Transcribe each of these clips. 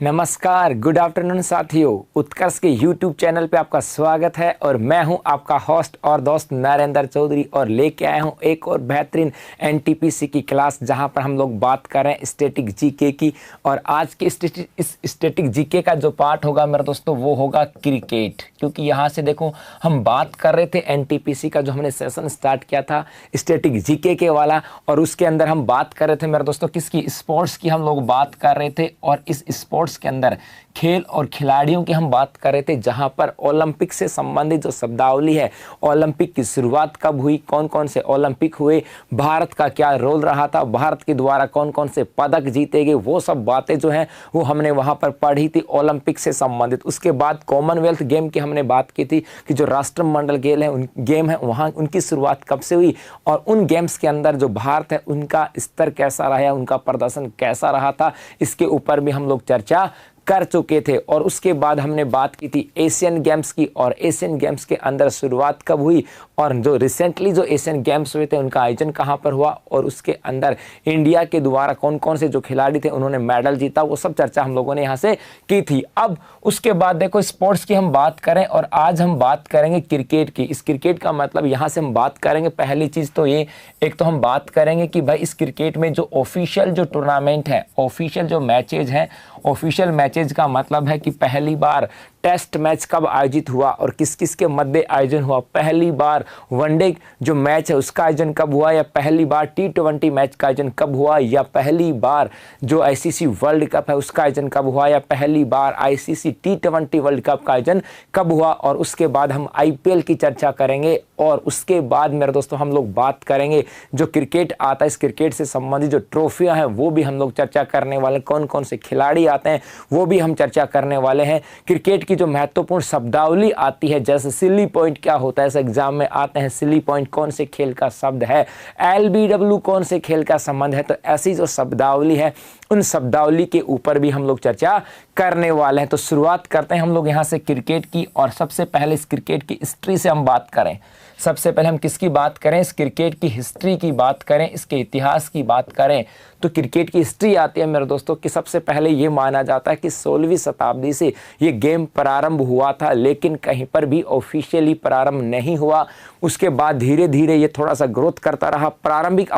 नमस्कार, good afternoon साथियों। उत्कर्ष के यूट्यूब चैनल पे आपका स्वागत है और मैं हूं आपका होस्ट और दोस्त नरेंद्र चौधरी और लेके आया हूं एक और बेहतरीन एनटीपीसी की क्लास जहां पर हम लोग बात कर रहे हैं स्टैटिक जीके की। और आज के इस स्टैटिक जीके का जो पार्ट होगा मेरे दोस्तों वो होगा क्रिकेट, क्योंकि यहाँ से देखो हम बात कर रहे थे एनटीपीसी का जो हमने सेशन स्टार्ट किया था स्टैटिक जीके के वाला, और उसके अंदर हम बात कर रहे थे मेरे दोस्तों किसकी, स्पोर्ट्स की हम लोग बात कर रहे थे। और इस स्पोर्ट्स के अंदर खेल और खिलाड़ियों की हम बात कर रहे थे, जहां पर ओलंपिक से संबंधित जो शब्दावली है, ओलंपिक की शुरुआत कब हुई, कौन कौन से ओलंपिक हुए, भारत का क्या रोल रहा था, भारत के द्वारा कौन कौन से पदक जीते गए, वो सब बातें जो हैं वो हमने वहां पर पढ़ी थी ओलंपिक से संबंधित। उसके बाद कॉमनवेल्थ गेम की हमने बात की थी कि जो राष्ट्रमंडल गेम है वहाँ उनकी शुरुआत कब से हुई और उन गेम्स के अंदर जो भारत है उनका स्तर कैसा रहा, उनका प्रदर्शन कैसा रहा था, इसके ऊपर भी हम लोग चर्चा कर चुके थे। और उसके बाद हमने बात की थी एशियन गेम्स की, और एशियन गेम्स के अंदर शुरुआत कब हुई और जो रिसेंटली जो एशियन गेम्स हुए थे उनका आयोजन कहां पर हुआ और उसके अंदर इंडिया के द्वारा कौन कौन से जो खिलाड़ी थे उन्होंने मेडल जीता, वो सब चर्चा हम लोगों ने यहां से की थी। अब उसके बाद देखो स्पोर्ट्स की हम बात करें और आज हम बात करेंगे क्रिकेट की। इस क्रिकेट का मतलब यहाँ से हम बात करेंगे, पहली चीज तो ये, एक तो हम बात करेंगे कि भाई इस क्रिकेट में जो ऑफिशियल जो टूर्नामेंट है, ऑफिशियल जो मैचेज हैं, ऑफिशियल मैचेज का मतलब है कि पहली बार टेस्ट मैच कब आयोजित हुआ और किस किस के मध्य आयोजन हुआ, पहली बार वनडे जो मैच है उसका आयोजन कब हुआ, या पहली बार T20 मैच का आयोजन कब हुआ, या पहली बार जो आईसीसी वर्ल्ड कप है उसका आयोजन कब हुआ, या पहली बार आईसीसी T20 वर्ल्ड कप का आयोजन कब हुआ। और उसके बाद हम आईपीएल की चर्चा करेंगे और उसके बाद मेरे दोस्तों हम लोग बात करेंगे जो क्रिकेट आता है, इस क्रिकेट से संबंधित जो ट्रॉफियां हैं वो भी हम लोग चर्चा करने वाले, कौन कौन से खिलाड़ी आते हैं वो भी हम चर्चा करने वाले हैं। क्रिकेट की जो महत्वपूर्ण शब्दावली आती है, जैसे सिली पॉइंट क्या होता है, इस एग्जाम में आते हैं, सिली पॉइंट कौन से खेल का शब्द है, एलबीडब्ल्यू कौन से खेल का संबंध है, तो ऐसी जो शब्दावली है उन शब्दावली के ऊपर भी हम लोग चर्चा करने वाले हैं। तो शुरुआत करते हैं हम लोग यहाँ से क्रिकेट की, और सबसे पहले इस क्रिकेट की हिस्ट्री से हम बात करें। सबसे पहले हम किसकी बात करें, इस क्रिकेट की हिस्ट्री की बात करें, इसके इतिहास की बात करें, तो क्रिकेट की हिस्ट्री आती है मेरे दोस्तों कि सबसे पहले ये माना जाता है कि 16वीं शताब्दी से ये गेम प्रारंभ हुआ था, लेकिन कहीं पर भी ऑफिशियली प्रारंभ नहीं हुआ। उसके बाद धीरे धीरे ये थोड़ा सा ग्रोथ करता रहा। प्रारंभिक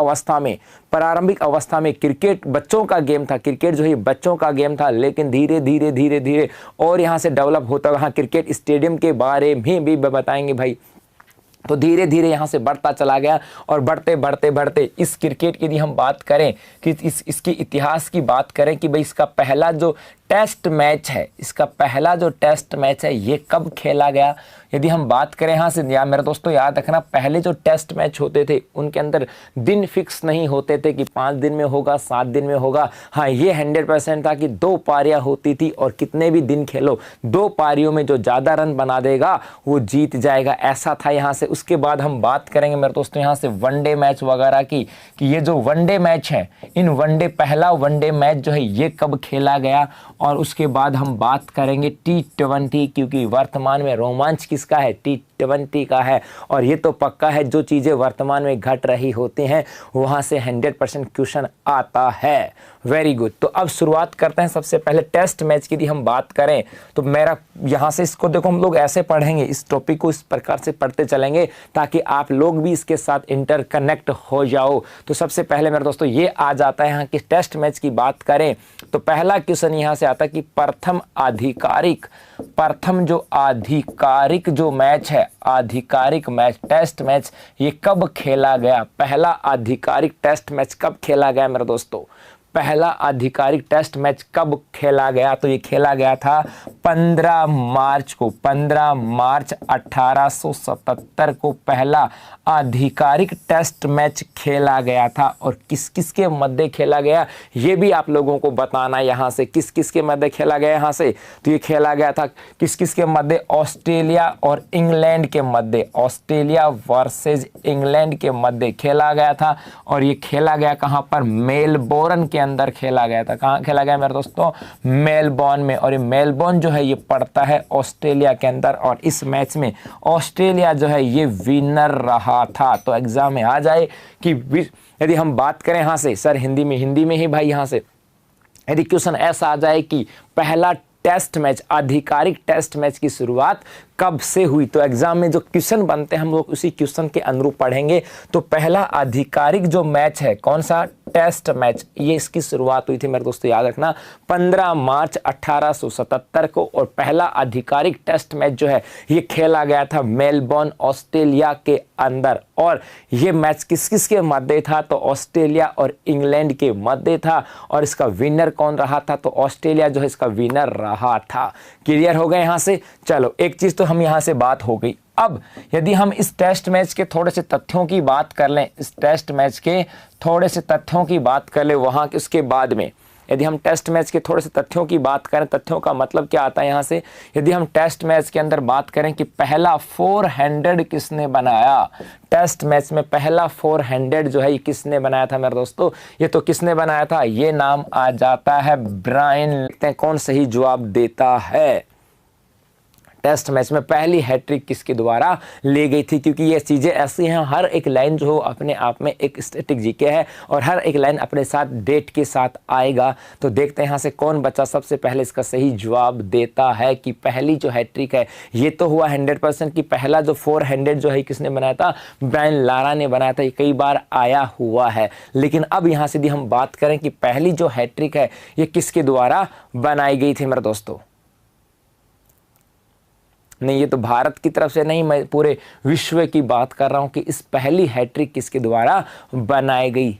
अवस्था में क्रिकेट बच्चों का गेम था, क्रिकेट जो है बच्चों का गेम था, लेकिन धीरे धीरे और यहाँ से डेवलप होता रहा। क्रिकेट स्टेडियम के बारे में भी बताएंगे भाई, तो धीरे धीरे यहाँ से बढ़ता चला गया और बढ़ते इस क्रिकेट की यदि हम बात करें कि इसके इतिहास की बात करें कि भाई इसका पहला जो टेस्ट मैच है, इसका पहला जो टेस्ट मैच है ये कब खेला गया, यदि हम बात करें यहाँ से, या मेरे दोस्तों याद रखना पहले जो टेस्ट मैच होते थे उनके अंदर दिन फिक्स नहीं होते थे कि 5 दिन में होगा 7 दिन में होगा। हाँ, ये 100% था कि 2 पारियां होती थी और कितने भी दिन खेलो 2 पारियों में जो ज़्यादा रन बना देगा वो जीत जाएगा, ऐसा था यहाँ से। उसके बाद हम बात करेंगे मेरे दोस्तों यहाँ से वनडे मैच वगैरह की, कि ये जो वनडे मैच है, इन वनडे पहला वनडे मैच जो है ये कब खेला गया। और उसके बाद हम बात करेंगे T20, क्योंकि वर्तमान में रोमांच किसका है, T20 का है। और ये तो पक्का है जो चीज़ें वर्तमान में घट रही होती हैं वहाँ से 100% क्वेश्चन आता है। Very good. तो अब शुरुआत करते हैं। सबसे पहले टेस्ट मैच की यदि हम बात करें तो मेरा यहाँ से इसको देखो हम लोग ऐसे पढ़ेंगे, इस टॉपिक को इस प्रकार से पढ़ते चलेंगे ताकि आप लोग भी इसके साथ इंटरकनेक्ट हो जाओ। तो सबसे पहले मेरे दोस्तों ये आ जाता है यहाँ की टेस्ट मैच की बात करें तो पहला क्वेश्चन यहाँ से आता है कि प्रथम जो आधिकारिक जो मैच है, आधिकारिक मैच टेस्ट मैच ये कब खेला गया, पहला आधिकारिक टेस्ट मैच कब खेला गया मेरे दोस्तों, पहला आधिकारिक टेस्ट मैच कब खेला गया, तो ये खेला गया था 15 मार्च 1877 को पहला आधिकारिक टेस्ट मैच खेला गया था। और किस किस के मध्य खेला गया ये भी आप लोगों को बताना, यहाँ से किस किस के मध्य खेला गया, यहाँ से तो ये खेला गया था किस किस के मध्य, ऑस्ट्रेलिया और इंग्लैंड के मध्य, ऑस्ट्रेलिया वर्सेज इंग्लैंड के मध्य खेला गया था। और ये खेला गया कहाँ पर, मेलबोर्न के अंदर खेला गया था। कहाँ खेला गया मेरे दोस्तों, मेलबोर्न में। और ये मेलबोर्न जो है ये पड़ता है ऑस्ट्रेलिया के अंदर, और इस मैच में ऑस्ट्रेलिया जो है ये विनर रहा था। तो एग्जाम में आ जाए कि यदि हम बात करें यहाँ से, सर हिंदी में ही भाई, यहाँ से यदि क्वेश्चन ऐसा आ जाए कि पहला टेस्ट मैच, आधिकारिक टेस्ट मैच की शुरुआत कब से हुई, तो एग्जाम में जो क्वेश्चन बनते हैं हम लोग उसी क्वेश्चन के अनुरूप पढ़ेंगे। तो पहला आधिकारिक जो मैच है, कौन सा, टेस्ट मैच, ये इसकी शुरुआत हुई थी मेरे दोस्तों, याद रखना 15 मार्च 1877 को। और पहला आधिकारिक टेस्ट मैच जो है ये खेला गया था मेलबोर्न, ऑस्ट्रेलिया के अंदर। और ये मैच किस किस के मध्य था, तो ऑस्ट्रेलिया और इंग्लैंड के मध्य था। और इसका विनर कौन रहा था, तो ऑस्ट्रेलिया जो है इसका विनर रहा था। क्लियर हो गए यहां से। चलो एक चीज तो हम यहां से बात हो गई। अब यदि हम इस टेस्ट मैच के थोड़े से तथ्यों की बात कर लें, इस टेस्ट मैच के थोड़े से तथ्यों की बात कर ले वहां के, उसके बाद में यदि हम टेस्ट मैच के थोड़े से तथ्यों की बात करें, तथ्यों का मतलब क्या आता है यहां से, यदि हम टेस्ट मैच के अंदर बात करें कि पहला 400 किसने बनाया, टेस्ट मैच में पहला 400 जो है ये किसने बनाया था मेरे दोस्तों, ये तो किसने बनाया था, ये नाम आ जाता है ब्रायन। देखते हैं कौन सही जवाब देता है। टेस्ट मैच में पहली हैट्रिक किसके द्वारा ली गई थी, क्योंकि ये चीज़ें ऐसी हैं, हर एक लाइन जो हो अपने आप में एक स्टैटिक जीके है और हर एक लाइन अपने साथ डेट के साथ आएगा। तो देखते हैं यहाँ से कौन बच्चा सबसे पहले इसका सही जवाब देता है कि पहली जो हैट्रिक है ये तो हुआ 100% कि पहला जो 400 जो है किसने बनाया था, ब्रायन लारा ने बनाया था। ये कई बार आया हुआ है, लेकिन अब यहाँ से यदि हम बात करें कि पहली जो हैट्रिक है ये किसके द्वारा बनाई गई थी मेरे दोस्तों, नहीं ये तो भारत की तरफ से नहीं, मैं पूरे विश्व की बात कर रहा हूं कि इस पहली हैट्रिक किसके द्वारा बनाई गई।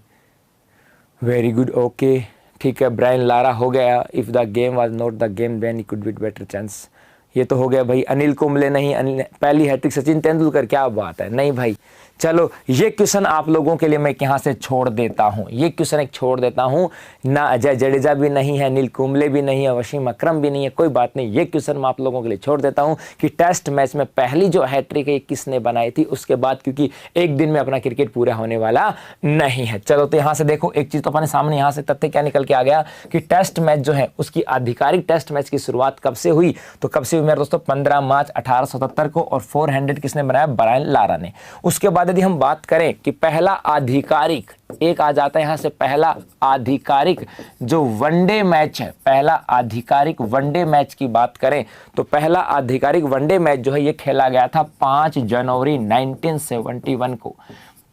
वेरी गुड, ओके ठीक है, ब्रायन लारा हो गया। If the game was not the game then he could be better chance, ये तो हो गया भाई। अनिल कुंबले नहीं, अनिल पहली हैट्रिक सचिन तेंदुलकर, क्या बात है, नहीं भाई। चलो ये क्वेश्चन आप लोगों के लिए मैं यहाँ से छोड़ देता हूँ, ये क्वेश्चन एक छोड़ देता हूँ ना। अजय जडेजा भी नहीं है, अनिल कुंबले भी नहीं है, वसीम अकरम भी नहीं है, कोई बात नहीं, ये क्वेश्चन मैं आप लोगों के लिए छोड़ देता हूँ कि टेस्ट मैच में पहली जो हैट्रिक है किसने बनाई थी। उसके बाद क्योंकि एक दिन में अपना क्रिकेट पूरा होने वाला नहीं है। चलो तो यहाँ से देखो एक चीज़ तो अपने सामने यहाँ से तथ्य क्या निकल के आ गया कि टेस्ट मैच जो है उसकी आधिकारिक टेस्ट मैच की शुरुआत कब से हुई, तो कब से हुई मेरे दोस्तों, 15 मार्च 1877 को। और 400 किसने बनाया, ब्रायन लारा ने। उसके बाद यदि हम बात करें कि पहला आधिकारिक, एक आ जाता है यहां से पहला आधिकारिक जो वनडे मैच है, पहला आधिकारिक वनडे मैच की बात करें तो पहला आधिकारिक वनडे मैच जो है ये खेला गया था 5 जनवरी 1971 को।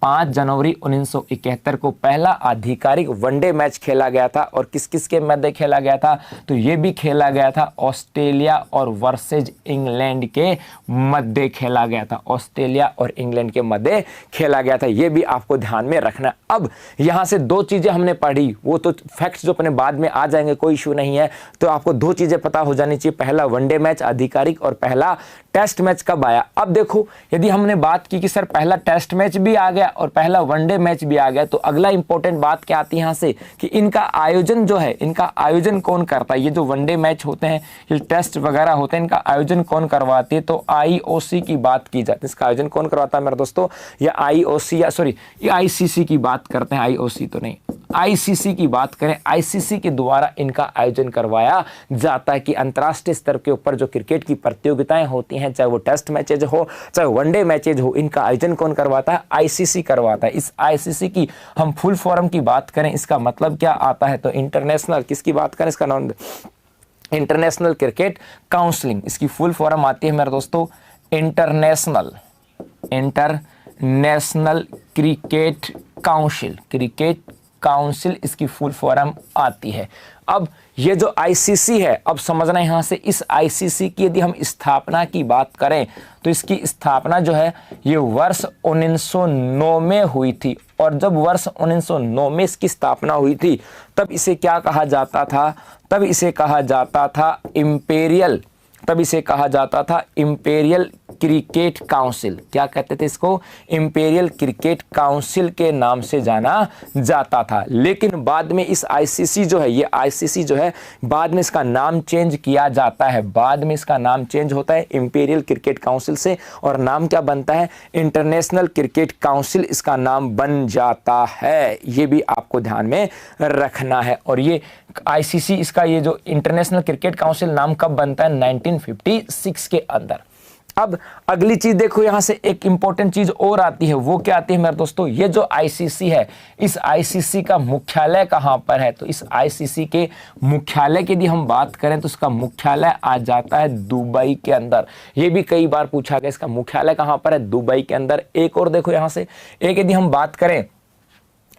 5 जनवरी 1971 को पहला आधिकारिक वनडे मैच खेला गया था। और किस किस के मध्य खेला गया था, तो ये भी खेला गया था ऑस्ट्रेलिया और वर्सेज इंग्लैंड के मध्य खेला गया था, ऑस्ट्रेलिया और इंग्लैंड के मध्य खेला गया था, ये भी आपको ध्यान में रखना। अब यहाँ से दो चीज़ें हमने पढ़ी, वो तो फैक्ट्स जो अपने बाद में आ जाएंगे, कोई इशू नहीं है। तो आपको दो चीज़ें पता हो जानी चाहिए, पहला वनडे मैच आधिकारिक और पहला टेस्ट मैच कब आया। अब देखो यदि हमने बात की कि सर पहला टेस्ट मैच भी आ गया और पहला वनडे मैच भी आ गया, तो अगला इंपॉर्टेंट बात क्या आती है यहाँ से कि इनका आयोजन जो है, इनका आयोजन कौन करता है। ये जो वनडे मैच होते हैं, ये टेस्ट वगैरह होते हैं, इनका आयोजन कौन करवाती है, तो आईओसी की बात की जाती है। इसका आयोजन कौन करवाता है मेरे दोस्तों, या आईओसी, या सॉरी ये आईसीसी की बात करते हैं, आईओसी तो नहीं, आईसीसी की बात करें, आईसीसी के द्वारा इनका आयोजन करवाया जाता है कि अंतर्राष्ट्रीय स्तर के ऊपर जो क्रिकेट की प्रतियोगिताएं होती हैं, चाहे वो टेस्ट मैचेज हो चाहे वनडे मैचेज हो, इनका आयोजन कौन करवाता है, आईसीसी करवाता है। इस आईसीसी की हम फुल फॉर्म की बात करें, इसका मतलब क्या आता है, तो इंटरनेशनल, किसकी बात करें, इसका नाम इंटरनेशनल क्रिकेट काउंसिलिंग, इसकी फुल फॉर्म आती है मेरे दोस्तों international cricket council, cricket council इसकी फुल फॉर्म आती है। अब ये जो आईसीसी है, अब समझना यहाँ से, इस आईसीसी की यदि हम स्थापना की बात करें तो इसकी स्थापना जो है ये वर्ष 1909 में हुई थी। और जब वर्ष 1909 में इसकी स्थापना हुई थी तब इसे क्या कहा जाता था, तब इसे कहा जाता था इंपीरियल, तब इसे कहा जाता था इंपीरियल क्रिकेट काउंसिल। क्या कहते थे इसको, इंपीरियल क्रिकेट काउंसिल के नाम से जाना जाता था। लेकिन बाद में इस आईसीसी जो है, ये आईसीसी जो है बाद में इसका नाम चेंज किया जाता है, बाद में इसका नाम चेंज होता है इंपीरियल क्रिकेट काउंसिल से, और नाम क्या बनता है, इंटरनेशनल क्रिकेट काउंसिल इसका नाम बन जाता है। ये भी आपको ध्यान में रखना है। और ये आईसीसी, इसका ये जो इंटरनेशनल क्रिकेट काउंसिल नाम कब बनता है, 1956 के अंदर। अब अगली चीज देखो, यहां से एक इंपॉर्टेंट चीज और आती है, वो क्या आती है मेरे दोस्तों, ये जो आईसीसी है, इस आईसीसी का मुख्यालय कहां पर है? तो इस आईसीसी के मुख्यालय की यदि हम बात करें तो इसका मुख्यालय आ जाता है दुबई के अंदर। ये भी कई बार पूछा गया, इसका मुख्यालय कहां पर है? दुबई के अंदर। एक और देखो यहां से, एक यदि हम बात करें,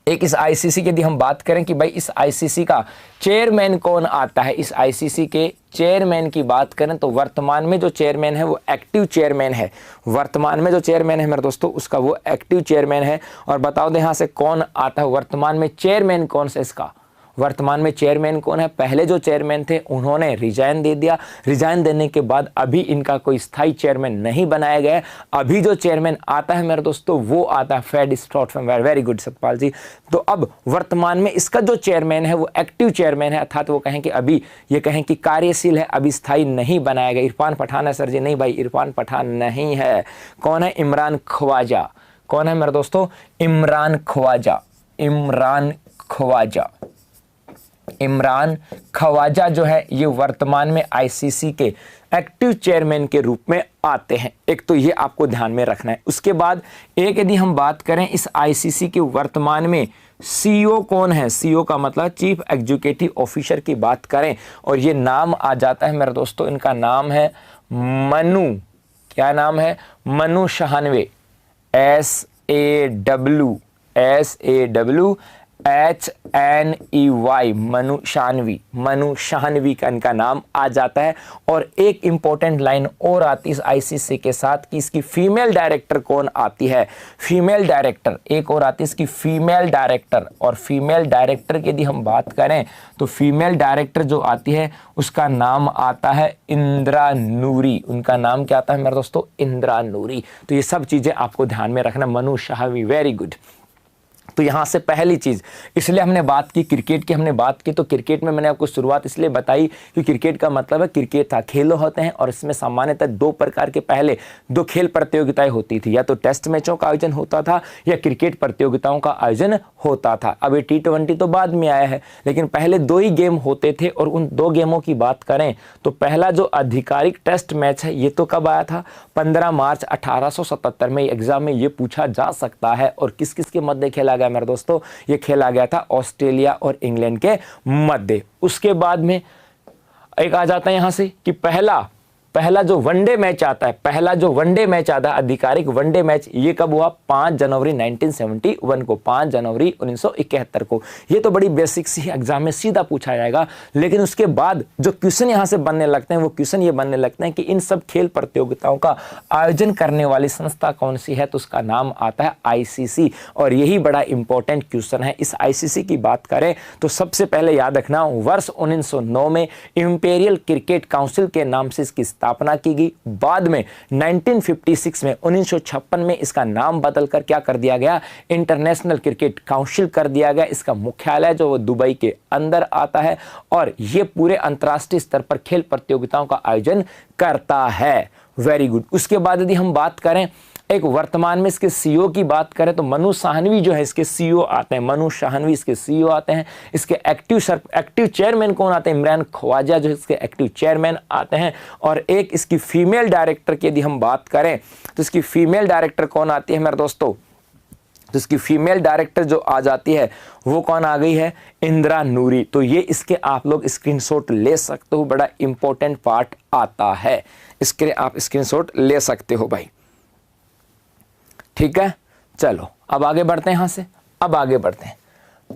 एक इस आईसीसी की यदि हम बात करें कि भाई इस आईसीसी का चेयरमैन कौन आता है, इस आईसीसी के चेयरमैन की बात करें तो वर्तमान में जो चेयरमैन है वो एक्टिव चेयरमैन है। वर्तमान में जो चेयरमैन है मेरे दोस्तों उसका वो एक्टिव चेयरमैन है। और बताओ दे यहाँ से कौन आता है वर्तमान में चेयरमैन कौन से इसका? वर्तमान में चेयरमैन कौन है? पहले जो चेयरमैन थे उन्होंने रिजाइन दे दिया। रिजाइन देने के बाद अभी इनका कोई स्थायी चेयरमैन नहीं बनाया गया है। अभी जो चेयरमैन आता है मेरे दोस्तों वो आता है फेड स्टॉटफेम। वेरी गुड सतपाल जी। तो अब वर्तमान में इसका जो चेयरमैन है वो एक्टिव चेयरमैन है, अर्थात वो कहें कि अभी ये कहें कि कार्यशील है, अभी स्थायी नहीं बनाया गया। इरफान पठान है सर जी? नहीं भाई, इरफान पठान नहीं है। कौन है? इमरान ख्वाजा। कौन है मेरे दोस्तों? इमरान ख्वाजा। इमरान ख्वाजा। इमरान ख्वाजा जो है ये वर्तमान में आईसीसी के एक्टिव चेयरमैन के रूप में आते हैं। एक तो ये आपको ध्यान में रखना है। उसके बाद एक यदि हम बात करें इस आईसीसी के वर्तमान में सीईओ कौन है? सीईओ का मतलब चीफ एग्जीक्यूटिव ऑफिसर की बात करें और ये नाम आ जाता है मेरे दोस्तों, इनका नाम है मनु। क्या नाम है? मनु शाहनवे। SAWHNEY, मनु शाहनवी। मनु शाहनवी का इनका नाम आ जाता है। और एक इंपॉर्टेंट लाइन और आती है इस आईसीसी के साथ कि इसकी फीमेल डायरेक्टर कौन आती है? फीमेल डायरेक्टर एक और आती है इसकी फीमेल डायरेक्टर। और फीमेल डायरेक्टर की यदि हम बात करें तो फीमेल डायरेक्टर जो आती है उसका नाम आता है इंदिरा नूरी। उनका नाम क्या आता है मेरे दोस्तों? इंदिरा नूरी। तो ये सब चीजें आपको ध्यान में रखना। Manu Shahnavi, very good. तो यहाँ से पहली चीज, इसलिए हमने बात की क्रिकेट की, हमने बात की तो क्रिकेट में मैंने आपको शुरुआत इसलिए बताई कि क्रिकेट का मतलब है क्रिकेट था, खेल होते हैं और इसमें सामान्यतः दो प्रकार के पहले दो खेल प्रतियोगिताएं होती थी, या तो टेस्ट मैचों का आयोजन होता था या क्रिकेट प्रतियोगिताओं का आयोजन होता था। अब ये T20 तो बाद में आया है, लेकिन पहले दो ही गेम होते थे। और उन दो गेमों की बात करें तो पहला जो आधिकारिक टेस्ट मैच है ये तो कब आया था? 15 मार्च 1877 में। एग्जाम में ये पूछा जा सकता है। और किस किस के मध्य खेला गया मेरे दोस्तों? ये खेला गया था ऑस्ट्रेलिया और इंग्लैंड के मध्य। उसके बाद में एक आ जाता है यहां से कि पहला जो वनडे मैच आता है, पहला जो वनडे मैच आता है आधिकारिक वनडे मैच, ये कब हुआ? 5 जनवरी 1971 को, 5 जनवरी 1971 को। ये तो बड़ी बेसिक सी एग्जाम में सीधा पूछा जाएगा। लेकिन उसके बाद जो क्वेश्चन यहां से बनने लगते हैं वो क्वेश्चन ये बनने लगते हैं कि इन सब खेल प्रतियोगिताओं का आयोजन करने वाली संस्था कौन सी है? तो उसका नाम आता है आईसीसी। और यही बड़ा इंपॉर्टेंट क्वेश्चन है। इस आईसीसी की बात करें तो सबसे पहले याद रखना, वर्ष 1909 में इंपीरियल क्रिकेट काउंसिल के नाम से इसकी स्थापना की गई। बाद में 1956 में 1956 में इसका नाम बदलकर क्या कर दिया गया? इंटरनेशनल क्रिकेट काउंसिल कर दिया गया। इसका मुख्यालय जो वो दुबई के अंदर आता है और ये पूरे अंतर्राष्ट्रीय स्तर पर खेल प्रतियोगिताओं का आयोजन करता है। Very good. उसके बाद यदि हम बात करें एक वर्तमान में इसके सीईओ की बात करें तो मनु शाहनवी जो है इसके सीईओ आते हैं। मनु शाहनवी इसके सीईओ आते हैं। इसके एक्टिव चेयरमैन कौन आते हैं? इमरान ख्वाजा जो इसके एक्टिव चेयरमैन आते हैं। और एक इसकी फीमेल डायरेक्टर की यदि हम बात करें तो इसकी फीमेल डायरेक्टर कौन आती है मेरे दोस्तों? तो इसकी फीमेल डायरेक्टर जो आ जाती है वो कौन आ गई है? इंदिरा नूरी। तो ये इसके आप लोग स्क्रीनशॉट ले सकते हो, बड़ा इंपॉर्टेंट पार्ट आता है, इसके आप स्क्रीनशॉट ले सकते हो भाई। ठीक है, चलो अब आगे बढ़ते हैं। यहां से अब आगे बढ़ते हैं।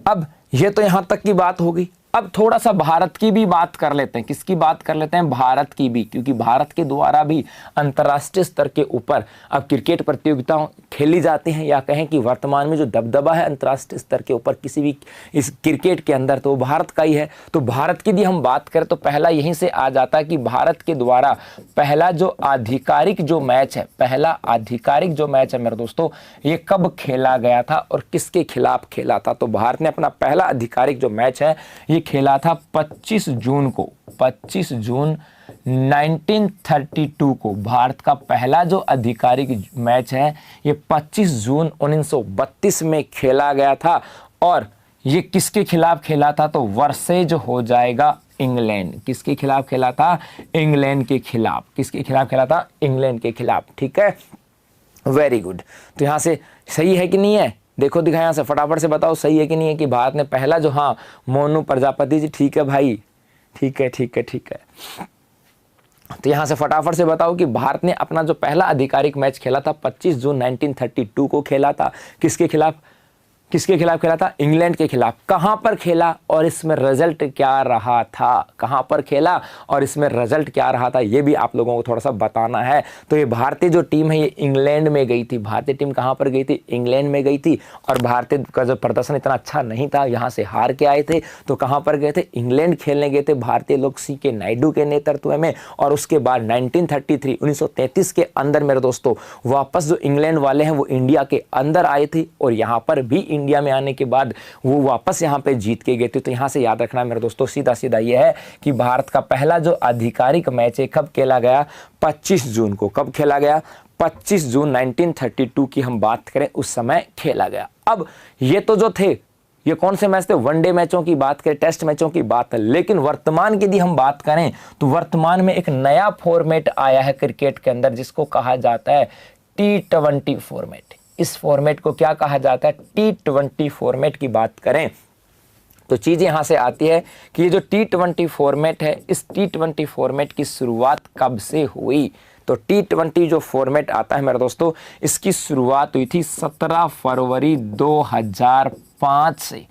अब ये तो यहां तक की बात हो गई। अब थोड़ा सा भारत की भी बात कर लेते हैं। किसकी बात कर लेते हैं? भारत की भी, क्योंकि भारत के द्वारा भी अंतर्राष्ट्रीय स्तर के ऊपर अब क्रिकेट प्रतियोगिताएं खेली जाती हैं, या कहें कि वर्तमान में जो दबदबा है अंतर्राष्ट्रीय स्तर के ऊपर किसी भी इस क्रिकेट के अंदर तो भारत का ही है। तो भारत की यदि हम बात करें तो पहला यहीं से आ जाता है कि भारत के द्वारा पहला जो आधिकारिक जो मैच है, पहला आधिकारिक जो मैच है मेरे दोस्तों, ये कब खेला गया था और किसके खिलाफ खेला था? तो भारत ने अपना पहला आधिकारिक जो मैच है ये खेला था 25 जून को। 25 जून 1932 को भारत का पहला जो आधिकारिक मैच है ये 25 जून 1932 में खेला गया था। और ये किसके खिलाफ खेला था? तो वर्सेज हो जाएगा इंग्लैंड। किसके खिलाफ खेला था? इंग्लैंड के खिलाफ। किसके खिलाफ खेला था? इंग्लैंड के खिलाफ। ठीक है, वेरी गुड। तो यहाँ से सही है कि नहीं है? देखो दिखा, यहाँ से फटाफट से बताओ सही है कि नहीं है कि भारत ने पहला जो, हाँ मोनू प्रजापति जी, ठीक है भाई, ठीक है ठीक है ठीक है। तो यहाँ से फटाफट से बताओ कि भारत ने अपना जो पहला आधिकारिक मैच खेला था 25 जून 1932 को खेला था। किसके खिलाफ? किसके खिलाफ खेला था? इंग्लैंड के खिलाफ। कहां पर खेला और इसमें रिजल्ट क्या रहा था? कहां पर खेला और इसमें रिजल्ट क्या रहा था, ये भी आप लोगों को थोड़ा सा बताना है। तो ये भारतीय जो टीम है ये इंग्लैंड में गई थी। भारतीय टीम कहां पर गई थी? इंग्लैंड में गई थी। और भारतीय का जो प्रदर्शन इतना अच्छा नहीं था, यहां से हार के आए थे। तो कहां पर गए थे? इंग्लैंड खेलने गए थे भारतीय लोग CK नायडू के नेतृत्व में। और उसके बाद 1933 के अंदर मेरे दोस्तों वापस जो इंग्लैंड वाले हैं वो इंडिया के अंदर आए थे। और यहाँ पर भी इंडिया में आने के बाद वो वापस यहाँ पे जीत के गए थे। तो यहाँ से याद रखना मेरे दोस्तों सीधा सीधा ये है कि भारत का पहला जो आधिकारिक मैच है कब खेला गया? 25 जून को। कब खेला गया? 25 जून 1932 की हम बात करें उस समय खेला गया। अब ये तो जो थे ये कौन से मैच थे? वनडे मैचों की बात करें, टेस्ट मैचों की बात है। लेकिन वर्तमान की यदि हम बात करें तो वर्तमान में एक नया फॉर्मेट आया है क्रिकेट के अंदर जिसको कहा जाता है T20 फॉर्मेट। इस फॉर्मेट को क्या कहा जाता है? T20 फॉर्मेट की बात करें तो चीज यहां से आती है कि ये जो T20 फॉर्मेट है, इस T20 फॉर्मेट की शुरुआत कब से हुई? तो T20 जो फॉर्मेट आता है मेरे दोस्तों, इसकी शुरुआत हुई थी 17 फरवरी 2005 से।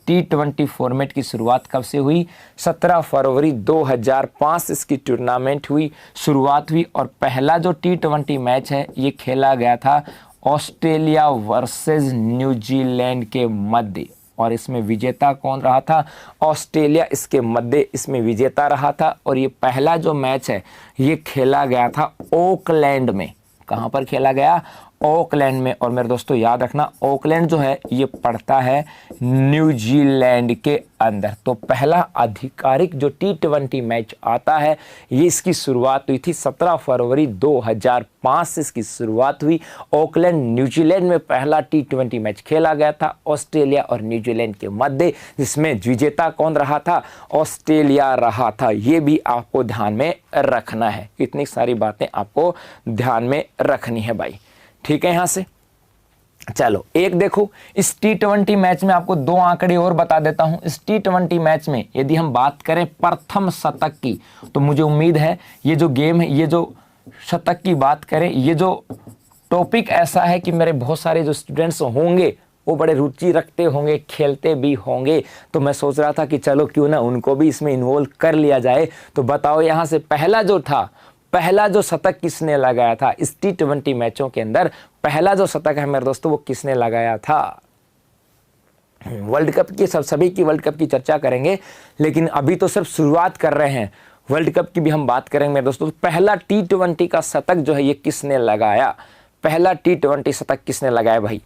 T20 फॉर्मेट की शुरुआत कब से हुई? 17 फरवरी 2005 इसकी टूर्नामेंट हुई, शुरुआत हुई। और पहला जो T20 मैच है ये खेला गया था ऑस्ट्रेलिया वर्सेस न्यूजीलैंड के मध्य। और इसमें विजेता कौन रहा था? ऑस्ट्रेलिया इसके मध्य इसमें विजेता रहा था। और ये पहला जो मैच है ये खेला गया था ओकलैंड में। कहां पर खेला गया? ऑकलैंड में। और मेरे दोस्तों याद रखना ऑकलैंड जो है ये पड़ता है न्यूजीलैंड के अंदर। तो पहला आधिकारिक जो T20 मैच आता है ये इसकी शुरुआत हुई थी 17 फरवरी 2005 से इसकी शुरुआत हुई। ऑकलैंड न्यूजीलैंड में पहला T20 मैच खेला गया था ऑस्ट्रेलिया और न्यूजीलैंड के मध्य, जिसमें विजेता कौन रहा था? ऑस्ट्रेलिया रहा था। ये भी आपको ध्यान में रखना है। इतनी सारी बातें आपको ध्यान में रखनी है भाई, ठीक है। यहां से चलो एक देखो, इस T20 मैच में आपको दो आंकड़े और बता देता हूं। इस T20 मैच में यदि हम बात करें प्रथम शतक की तो मुझे उम्मीद है ये जो गेम है, ये जो शतक की बात करें, ये जो टॉपिक ऐसा है कि मेरे बहुत सारे जो स्टूडेंट्स होंगे वो बड़े रुचि रखते होंगे, खेलते भी होंगे। तो मैं सोच रहा था कि चलो क्यों ना उनको भी इसमें इन्वॉल्व कर लिया जाए। तो बताओ यहां से पहला जो शतक किसने लगाया था इस T20 मैचों के अंदर? पहला जो शतक है मेरे दोस्तों वो किसने लगाया था? वर्ल्ड कप की सभी की वर्ल्ड कप की चर्चा करेंगे, लेकिन अभी तो सिर्फ शुरुआत कर रहे हैं। वर्ल्ड कप की भी हम बात करेंगे मेरे दोस्तों। पहला T20 का शतक जो है ये किसने लगाया? पहला T20 शतक किसने लगाया भाई?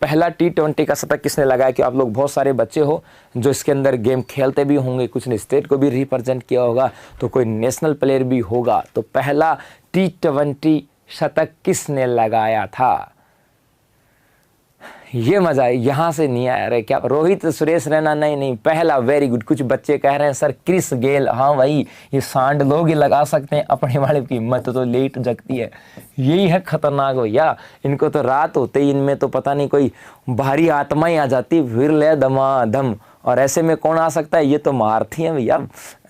पहला T20 का शतक किसने लगाया? कि आप लोग बहुत सारे बच्चे हो जो इसके अंदर गेम खेलते भी होंगे, कुछ ने स्टेट को भी रिप्रेजेंट किया होगा, तो कोई नेशनल प्लेयर भी होगा। तो पहला T20 शतक किसने लगाया था? ये मजा है। यहां से नहीं आया रे क्या? रोहित सुरेश रैना? नहीं, पहला। Very good. कुछ बच्चे कह रहे हैं सर क्रिस गेल। हाँ भाई, ये सांड लोग ही लगा सकते हैं, अपने वाले की हिम्मत तो लेट जगती है। यही है खतरनाक भैया। इनको तो रात होते ही इनमें तो पता नहीं कोई भारी आत्मा ही आ जाती, फिर ले दमादम। और ऐसे में कौन आ सकता है? ये तो महारथी है भैया,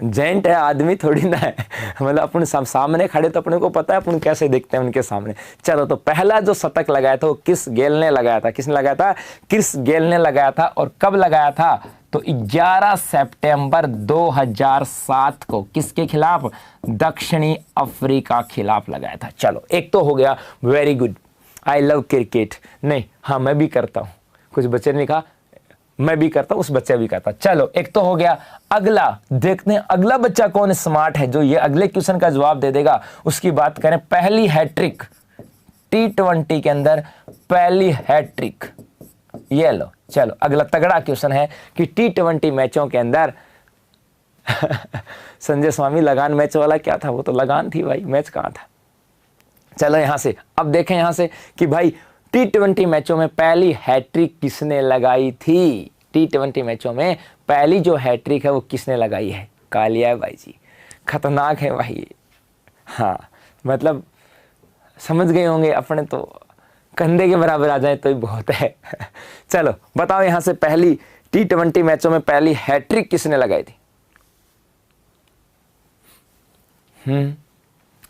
जेंट है, आदमी थोड़ी ना है। मतलब अपन सामने खड़े तो अपने को पता है अपन कैसे देखते हैं उनके सामने। चलो, तो पहला जो शतक लगाया था वो किस गेल ने लगाया था? किसने लगाया था? क्रिस गेल ने लगाया था। और कब लगाया था? तो 11 सितंबर 2007 को। किसके खिलाफ? दक्षिणी अफ्रीका खिलाफ लगाया था। चलो एक तो हो गया। Very good. I love cricket. नहीं, हाँ मैं भी करता हूँ। कुछ बच्चे ने कहा मैं भी करता हूं, उस बच्चा भी करता। चलो एक तो हो गया। अगला देखते हैं अगला बच्चा कौन स्मार्ट है जो ये अगले क्वेश्चन का जवाब दे देगा। उसकी बात करें, पहली हैट्रिक T20 के अंदर, पहली हैट्रिक। ये लो। चलो अगला तगड़ा क्वेश्चन है कि T20 मैचों के अंदर संजय स्वामी लगान मैच वाला क्या था? वो तो लगान थी भाई, मैच कहां था? चलो यहां से अब देखें यहां से कि भाई T20 मैचों में पहली हैट्रिक किसने लगाई थी? T20 मैचों में पहली जो हैट्रिक है वो किसने लगाई है? कालिया है भाई जी, खतरनाक है भाई। हाँ मतलब समझ गए होंगे, अपने तो कंधे के बराबर आ जाए तो ही बहुत है। चलो बताओ यहाँ से पहली T20 मैचों में पहली हैट्रिक किसने लगाई थी?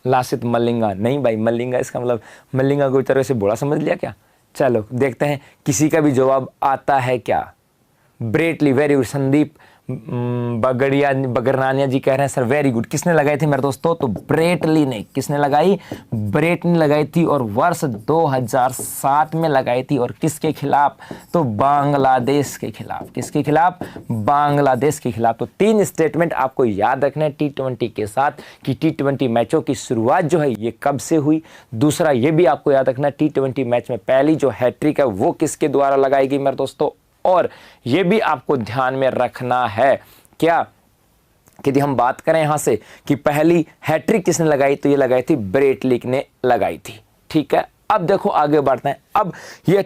लासित मलिंगा? नहीं भाई, मलिंगा इसका मतलब मलिंगा को तरह से बुरा समझ लिया क्या? चलो देखते हैं किसी का भी जवाब आता है क्या। Brett Lee, very good. Sandeep Bagarnania ji कह रहे हैं सर वेरी गुड। किसने लगाई थी मेरे दोस्तों? तो ब्रेट ली ने। किसने लगाई? ब्रेट ने लगाई थी, और वर्ष 2007 में लगाई थी। और किसके खिलाफ? तो बांग्लादेश के खिलाफ। किसके खिलाफ? बांग्लादेश के खिलाफ। तो 3 स्टेटमेंट आपको याद रखना है T20 के साथ कि T20 मैचों की शुरुआत जो है ये कब से हुई। दूसरा ये भी आपको याद रखना है T20 मैच में पहली जो हैट्रिक है वो किसके द्वारा लगाई गई मेरे दोस्तों। और यह भी आपको ध्यान में रखना है क्या कि यदि हम बात करें यहां से कि पहली हैट्रिक किसने लगाई, तो ये लगाई थी ब्रेट ली ने लगाई थी। ठीक है, अब देखो आगे बढ़ते हैं। अब ये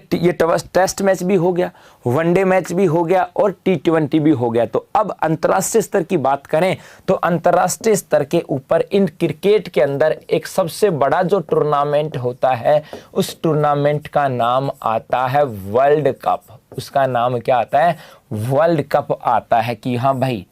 टेस्ट मैच भी हो गया, वनडे मैच भी हो गया और T20 भी हो गया। तो अब अंतर्राष्ट्रीय स्तर की बात करें तो अंतर्राष्ट्रीय स्तर के ऊपर इन क्रिकेट के अंदर एक सबसे बड़ा जो टूर्नामेंट होता है उस टूर्नामेंट का नाम आता है वर्ल्ड कप। उसका नाम क्या आता है? वर्ल्ड कप आता है। कि हाँ भाई,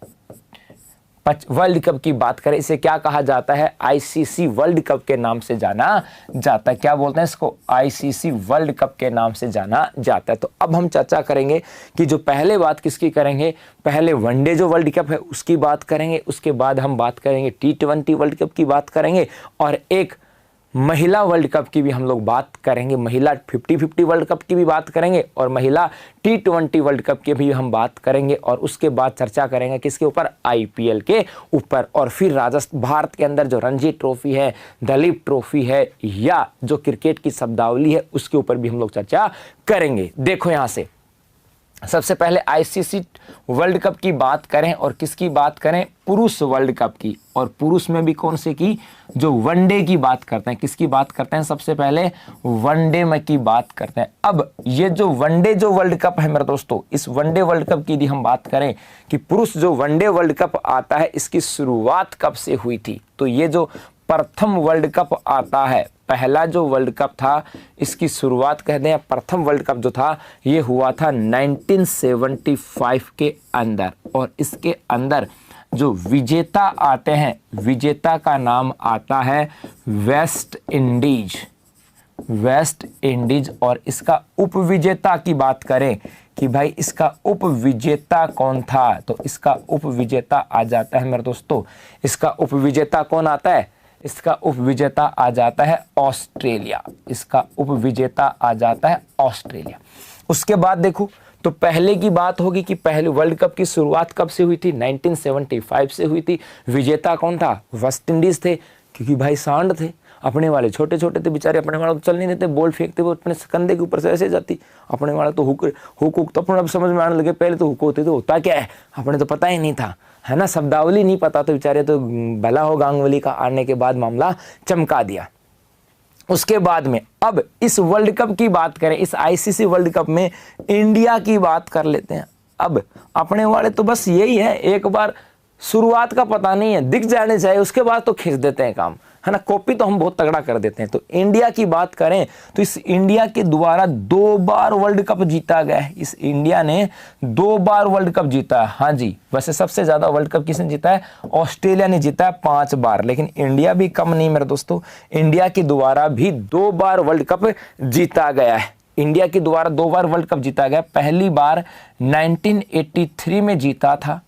वर्ल्ड कप की बात करें इसे क्या कहा जाता है? आईसीसी वर्ल्ड कप के नाम से जाना जाता है। क्या बोलते हैं इसको? आईसीसी वर्ल्ड कप के नाम से जाना जाता है। तो अब हम चर्चा करेंगे कि जो पहले बात किसकी करेंगे, पहले वनडे जो वर्ल्ड कप है उसकी बात करेंगे, उसके बाद हम बात करेंगे T20 वर्ल्ड कप की बात करेंगे, और एक महिला वर्ल्ड कप की भी हम लोग बात करेंगे, महिला 50-50 वर्ल्ड कप की भी बात करेंगे, और महिला T20 वर्ल्ड कप की भी हम बात करेंगे। और उसके बाद चर्चा करेंगे किसके ऊपर? आईपीएल के ऊपर। और फिर भारत के अंदर जो रणजी ट्रॉफी है, दलीप ट्रॉफी है, या जो क्रिकेट की शब्दावली है उसके ऊपर भी हम लोग चर्चा करेंगे। देखो यहां से सबसे पहले आईसीसी वर्ल्ड कप की बात करें और किसकी बात करें? पुरुष वर्ल्ड कप की। और पुरुष में भी कौन से की? जो वनडे की बात करते हैं। किसकी बात करते हैं? सबसे पहले वनडे में की बात करते हैं। अब ये जो वनडे जो वर्ल्ड कप है मेरे दोस्तों, इस वनडे वर्ल्ड कप की यदि हम बात करें कि पुरुष जो वनडे वर्ल्ड कप आता है इसकी शुरुआत कब से हुई थी, तो ये जो प्रथम वर्ल्ड कप आता है, पहला जो वर्ल्ड कप था इसकी शुरुआत कह दें, प्रथम वर्ल्ड कप जो था ये हुआ था 1975 के अंदर। और इसके अंदर जो विजेता आते हैं, विजेता का नाम आता है वेस्ट इंडीज। West Indies. और इसका उपविजेता की बात करें कि भाई इसका उपविजेता कौन था, तो इसका उपविजेता आ जाता है मेरे दोस्तों, इसका उपविजेता कौन आता है? इसका उपविजेता आ जाता है ऑस्ट्रेलिया। इसका उपविजेता आ जाता है ऑस्ट्रेलिया। उसके बाद देखो तो पहले की बात होगी कि पहले वर्ल्ड कप की शुरुआत कब से हुई थी? 1975 से हुई थी। विजेता कौन था? वेस्ट इंडीज थे, क्योंकि भाई सांड थे, अपने वाले छोटे छोटे थे बेचारे, अपने वाले तो चल नहीं देते, बॉल फेंकते वो अपने कंधे के ऊपर से ऐसे जाती, अपने वाले तो हुक तो अपने अब समझ में आने लगे, पहले तो हुक होते तो होता क्या है अपने तो पता ही नहीं था, है ना, शब्दावली नहीं पता, तो बेचारे तो भला हो गांगुली का आने के बाद मामला चमका दिया। उसके बाद में अब इस वर्ल्ड कप की बात करें, इस आईसीसी वर्ल्ड कप में इंडिया की बात कर लेते हैं। अब अपने वाले तो बस यही है, एक बार शुरुआत का पता नहीं है, दिख जाने चाहिए, उसके बाद तो खींच देते हैं काम, है ना, कॉपी तो हम बहुत तगड़ा कर देते हैं। तो इंडिया की बात करें तो इस इंडिया के द्वारा 2 बार वर्ल्ड कप जीता गया है। इस इंडिया ने 2 बार वर्ल्ड कप जीता है। हाँ जी, वैसे सबसे ज्यादा वर्ल्ड कप किसने जीता है? ऑस्ट्रेलिया ने जीता है 5 बार, लेकिन इंडिया भी कम नहीं मेरे दोस्तों, इंडिया के द्वारा भी 2 बार वर्ल्ड कप जीता गया है। इंडिया के द्वारा 2 बार वर्ल्ड कप जीता गया, पहली बार 1983 में जीता था।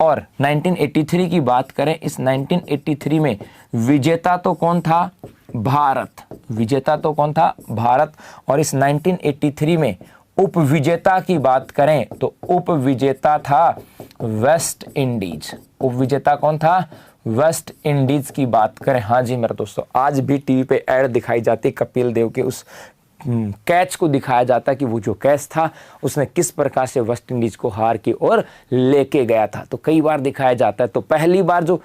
और 1983 की बात करें, इस 1983 में विजेता तो कौन था? भारत। विजेता तो कौन था? भारत। और इस 1983 में उपविजेता की बात करें तो उपविजेता था वेस्ट इंडीज। उपविजेता कौन था? वेस्ट इंडीज की बात करें। हाँ जी मेरे दोस्तों, आज भी टीवी पे ऐड दिखाई जाती, कपिल देव के उस कैच को दिखाया जाता कि वो जो कैच था उसने किस प्रकार से वेस्ट इंडीज को हार की ओर लेके गया था, तो कई बार दिखाया जाता है। तो पहली बार जो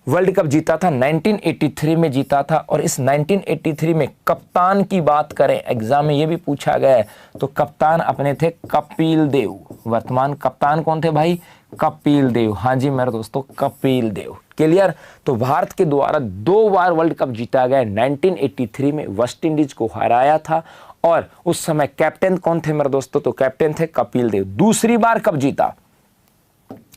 वर्ल्ड कप जीता था 1983 में जीता था। और इस 1983 में कप्तान की बात करें, एग्जाम में ये भी पूछा गया है, तो कप्तान अपने थे कपिल देव। वर्तमान कप्तान कौन थे भाई? कपिल देव। हाँ जी मेरे दोस्तों, कपिल देव। क्लियर? तो भारत के द्वारा 2 बार वर्ल्ड कप जीता गया। 1983 में वेस्ट इंडीज को हराया था और उस समय कैप्टन कौन थे मेरे दोस्तों? तो कैप्टन थे कपिल देव। दूसरी बार कब जीता?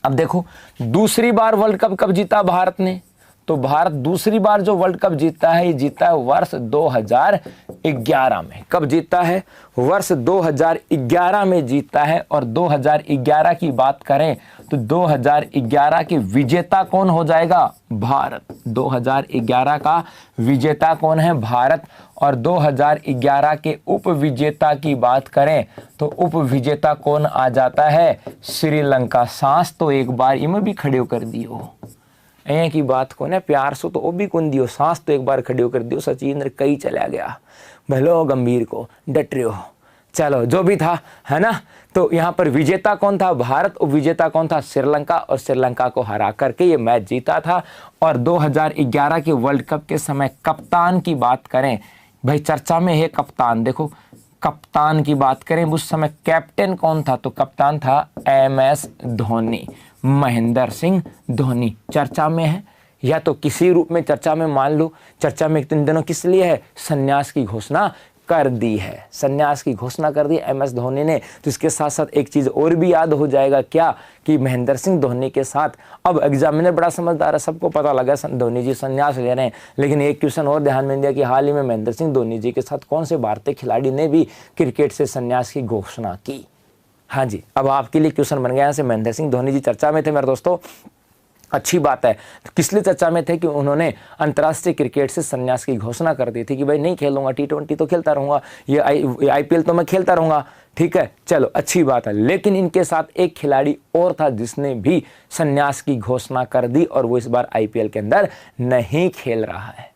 अब देखो, दूसरी बार वर्ल्ड कप कब जीता भारत ने? तो भारत दूसरी बार जो वर्ल्ड कप जीता है, ये जीता है वर्ष 2011 में। कब जीता है? वर्ष 2011 में जीता है। और 2011 की बात करें तो 2011 के विजेता कौन हो जाएगा? भारत। 2011 का विजेता कौन है? भारत। और 2011 के उप विजेता की बात करें तो उप विजेता कौन आ जाता है? श्रीलंका। सांस तो एक बार इमें भी खड़े कर दियो, ऐ की बात को ना प्यार से तो वो भी कौन दियो, सांस तो एक बार खड़े कर दियो। सचिन कई चला गया, भलो गंभीर को डट रहे हो। चलो जो भी था, है ना। तो यहाँ पर विजेता कौन था? भारत। और विजेता कौन था? श्रीलंका। और श्रीलंका को हरा करके ये मैच जीता था। और 2011 के वर्ल्ड कप के समय कप्तान की बात करें भाई, चर्चा में है कप्तान। देखो, कप्तान की बात करें उस समय कैप्टन कौन था? तो कप्तान था MS धोनी, महेंद्र सिंह धोनी। चर्चा में है या तो किसी रूप में चर्चा में, मान लो चर्चा में इन दिनों किस लिए है? संन्यास की घोषणा कर दी है। संन्यास की घोषणा कर दी MS धोनी ने। तो इसके साथ साथ एक चीज और भी याद हो जाएगा, क्या? कि महेंद्र सिंह धोनी के साथ, अब एग्जामिनर बड़ा समझदार है, सबको पता लगा धोनी जी संन्यास ले रहे हैं, लेकिन एक क्वेश्चन और ध्यान में दिया कि हाल ही में महेंद्र सिंह धोनी जी के साथ कौन से भारतीय खिलाड़ी ने भी क्रिकेट से संन्यास की घोषणा की? हाँ जी, अब आपके लिए क्वेश्चन बन गया। यहाँ से महेंद्र सिंह धोनी जी चर्चा में थे मेरे दोस्तों, अच्छी बात है। तो किस लिए चर्चा में थे? कि उन्होंने अंतर्राष्ट्रीय क्रिकेट से संन्यास की घोषणा कर दी थी कि भाई नहीं खेलूंगा, T20 तो खेलता रहूंगा, ये IPL तो मैं खेलता रहूंगा, ठीक है, चलो अच्छी बात है। लेकिन इनके साथ एक खिलाड़ी और था जिसने भी संन्यास की घोषणा कर दी, और वो इस बार IPL के अंदर नहीं खेल रहा है।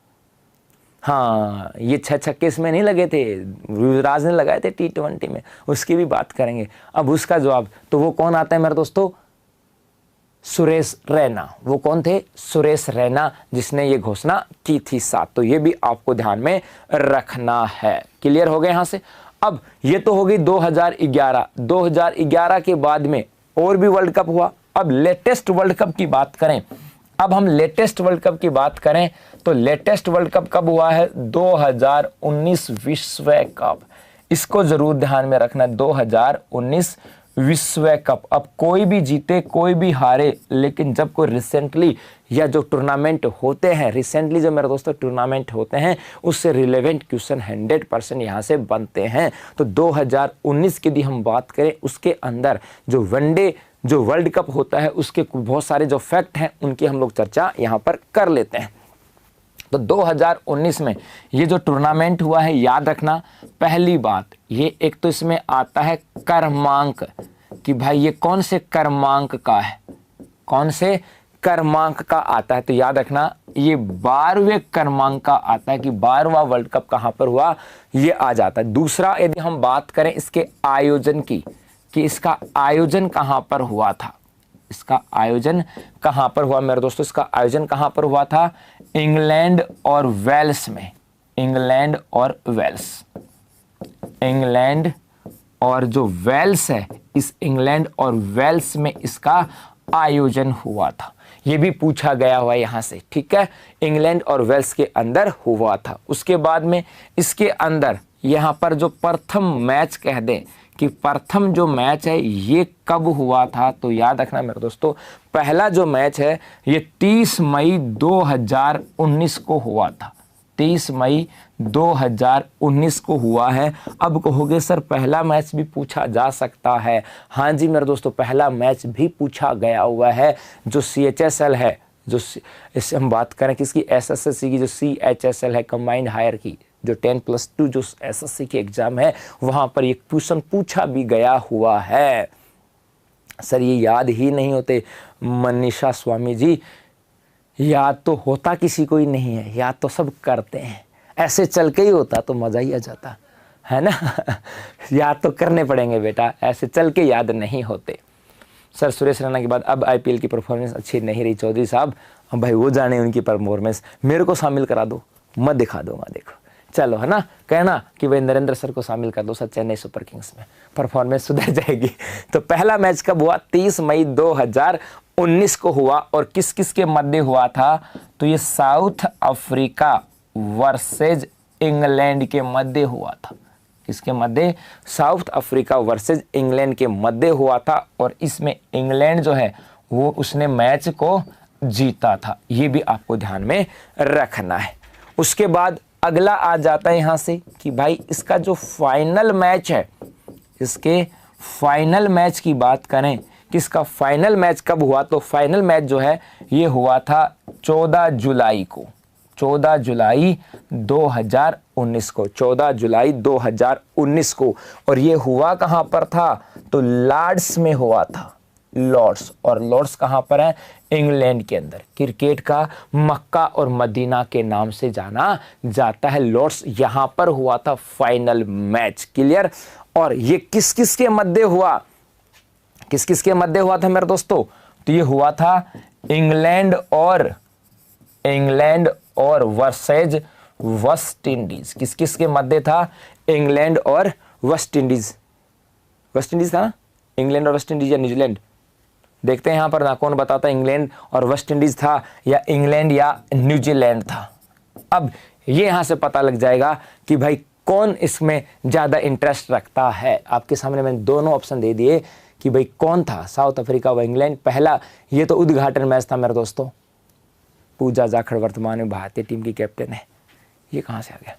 हाँ, ये 6 छक्के इसमें नहीं लगे थे, युवराज ने लगाए थे T20 में, उसकी भी बात करेंगे। अब उसका जवाब, तो वो कौन आता है मेरे दोस्तों? सुरेश रैना। वो कौन थे? सुरेश रैना, जिसने ये घोषणा की थी साथ। तो ये भी आपको ध्यान में रखना है। क्लियर हो गए यहाँ से? अब ये तो हो गई 2011। 2011 के बाद में और भी वर्ल्ड कप हुआ। अब लेटेस्ट वर्ल्ड कप की बात करें, अब हम लेटेस्ट वर्ल्ड कप की बात करें तो लेटेस्ट वर्ल्ड कप कब हुआ है? 2019 विश्व कप। इसको जरूर ध्यान में रखना, 2019 विश्व कप। अब कोई भी जीते कोई भी हारे, लेकिन जब कोई रिसेंटली या जो टूर्नामेंट होते हैं, रिसेंटली जो मेरे दोस्तों टूर्नामेंट होते हैं, उससे रिलेवेंट क्वेश्चन 100% यहाँ से बनते हैं। तो 2019 की यदि हम बात करें, उसके अंदर जो वनडे जो वर्ल्ड कप होता है उसके बहुत सारे जो फैक्ट हैं उनकी हम लोग चर्चा यहाँ पर कर लेते हैं। तो 2019 में ये जो टूर्नामेंट हुआ है, याद रखना पहली बात, ये एक तो इसमें आता है क्रमांक, कि भाई ये कौन से क्रमांक का है, कौन से क्रमांक का आता है। तो याद रखना ये 12वें क्रमांक का आता है, कि 12वां वर्ल्ड कप कहाँ पर हुआ ये आ जाता है। दूसरा, यदि हम बात करें इसके आयोजन की, कि इसका आयोजन कहाँ पर हुआ था, इसका आयोजन कहाँ पर हुआ मेरे दोस्तों? इसका आयोजन कहाँ पर हुआ था? इंग्लैंड और वेल्स में। इंग्लैंड और वेल्स, इंग्लैंड और जो वेल्स है, इस इंग्लैंड और वेल्स में इसका आयोजन हुआ था। ये भी पूछा गया हुआ यहाँ से, ठीक है, इंग्लैंड और वेल्स के अंदर हुआ था। उसके बाद में इसके अंदर यहाँ पर जो प्रथम मैच कह दें कि प्रथम जो मैच है ये कब हुआ था, तो याद रखना मेरे दोस्तों, पहला जो मैच है ये 30 मई 2019 को हुआ था। 30 मई 2019 को हुआ है। अब कहोगे सर पहला मैच भी पूछा जा सकता है? हाँ जी मेरे दोस्तों, पहला मैच भी पूछा गया हुआ है। जो CHSL है, जो इससे हम बात करें किसकी, SSC की, जो CHSL है कंबाइंड हायर की, जो 10+2 जो SSC की एग्जाम है, वहां पर एक क्वेश्चन पूछा भी गया हुआ है। सर ये याद ही नहीं होते मनीषा स्वामी जी, याद तो होता किसी को ही नहीं है, याद तो सब करते हैं, ऐसे चल के ही होता तो मजा ही आ जाता है ना। याद तो करने पड़ेंगे बेटा, ऐसे चल के याद नहीं होते। सर सुरेश रैना के बाद अब IPL की परफॉर्मेंस अच्छी नहीं रही चौधरी साहब, अब भाई वो जाने उनकी परफॉर्मेंस, मेरे को शामिल करा दो, मैं दिखा दूंगा। देखो चलो, है ना, कहना कि भाई नरेंद्र सर को शामिल कर दो सर चेन्नई सुपर किंग्स में, परफॉर्मेंस सुधर जाएगी। तो पहला मैच कब हुआ? 30 मई 2019 को हुआ। और किस किस के मध्य हुआ था? तो ये साउथ अफ्रीका वर्सेज इंग्लैंड के मध्य हुआ था। किसके मध्य? साउथ अफ्रीका वर्सेज इंग्लैंड के मध्य हुआ था। और इसमें इंग्लैंड जो है वो उसने मैच को जीता था, ये भी आपको ध्यान में रखना है। उसके बाद अगला आ जाता है यहां से कि भाई इसका जो फाइनल मैच है, इसके फाइनल मैच की बात करें कि इसका फाइनल मैच कब हुआ? तो फाइनल मैच जो है ये हुआ था 14 जुलाई को, 14 जुलाई 2019 को, 14 जुलाई 2019 को। और ये हुआ कहां पर था? तो लॉर्ड्स में हुआ था, लॉर्ड्स। और लॉर्ड्स कहां पर है? इंग्लैंड के अंदर। क्रिकेट का मक्का और मदीना के नाम से जाना जाता है लॉर्ड्स, यहां पर हुआ था फाइनल मैच। क्लियर? और ये किस किस के मध्य हुआ? किस किस के मध्य हुआ था मेरे दोस्तों? तो ये हुआ था इंग्लैंड और वर्सेज वेस्ट इंडीज। किस किस के मध्य था? इंग्लैंड और वेस्ट इंडीज। वेस्ट इंडीज था ना? इंग्लैंड और वेस्ट इंडीज या न्यूजीलैंड? देखते हैं यहां पर ना, कौन बताता, इंग्लैंड और वेस्ट इंडीज था या इंग्लैंड या न्यूजीलैंड था। अब ये यहां से पता लग जाएगा कि भाई कौन इसमें ज्यादा इंटरेस्ट रखता है। आपके सामने मैंने दोनों ऑप्शन दे दिए कि भाई कौन था, साउथ अफ्रीका व इंग्लैंड। पहला ये तो उद्घाटन मैच था मेरे दोस्तों। पूजा जाखड़ वर्तमान में भारतीय टीम की कैप्टन है। ये कहां से आ गया?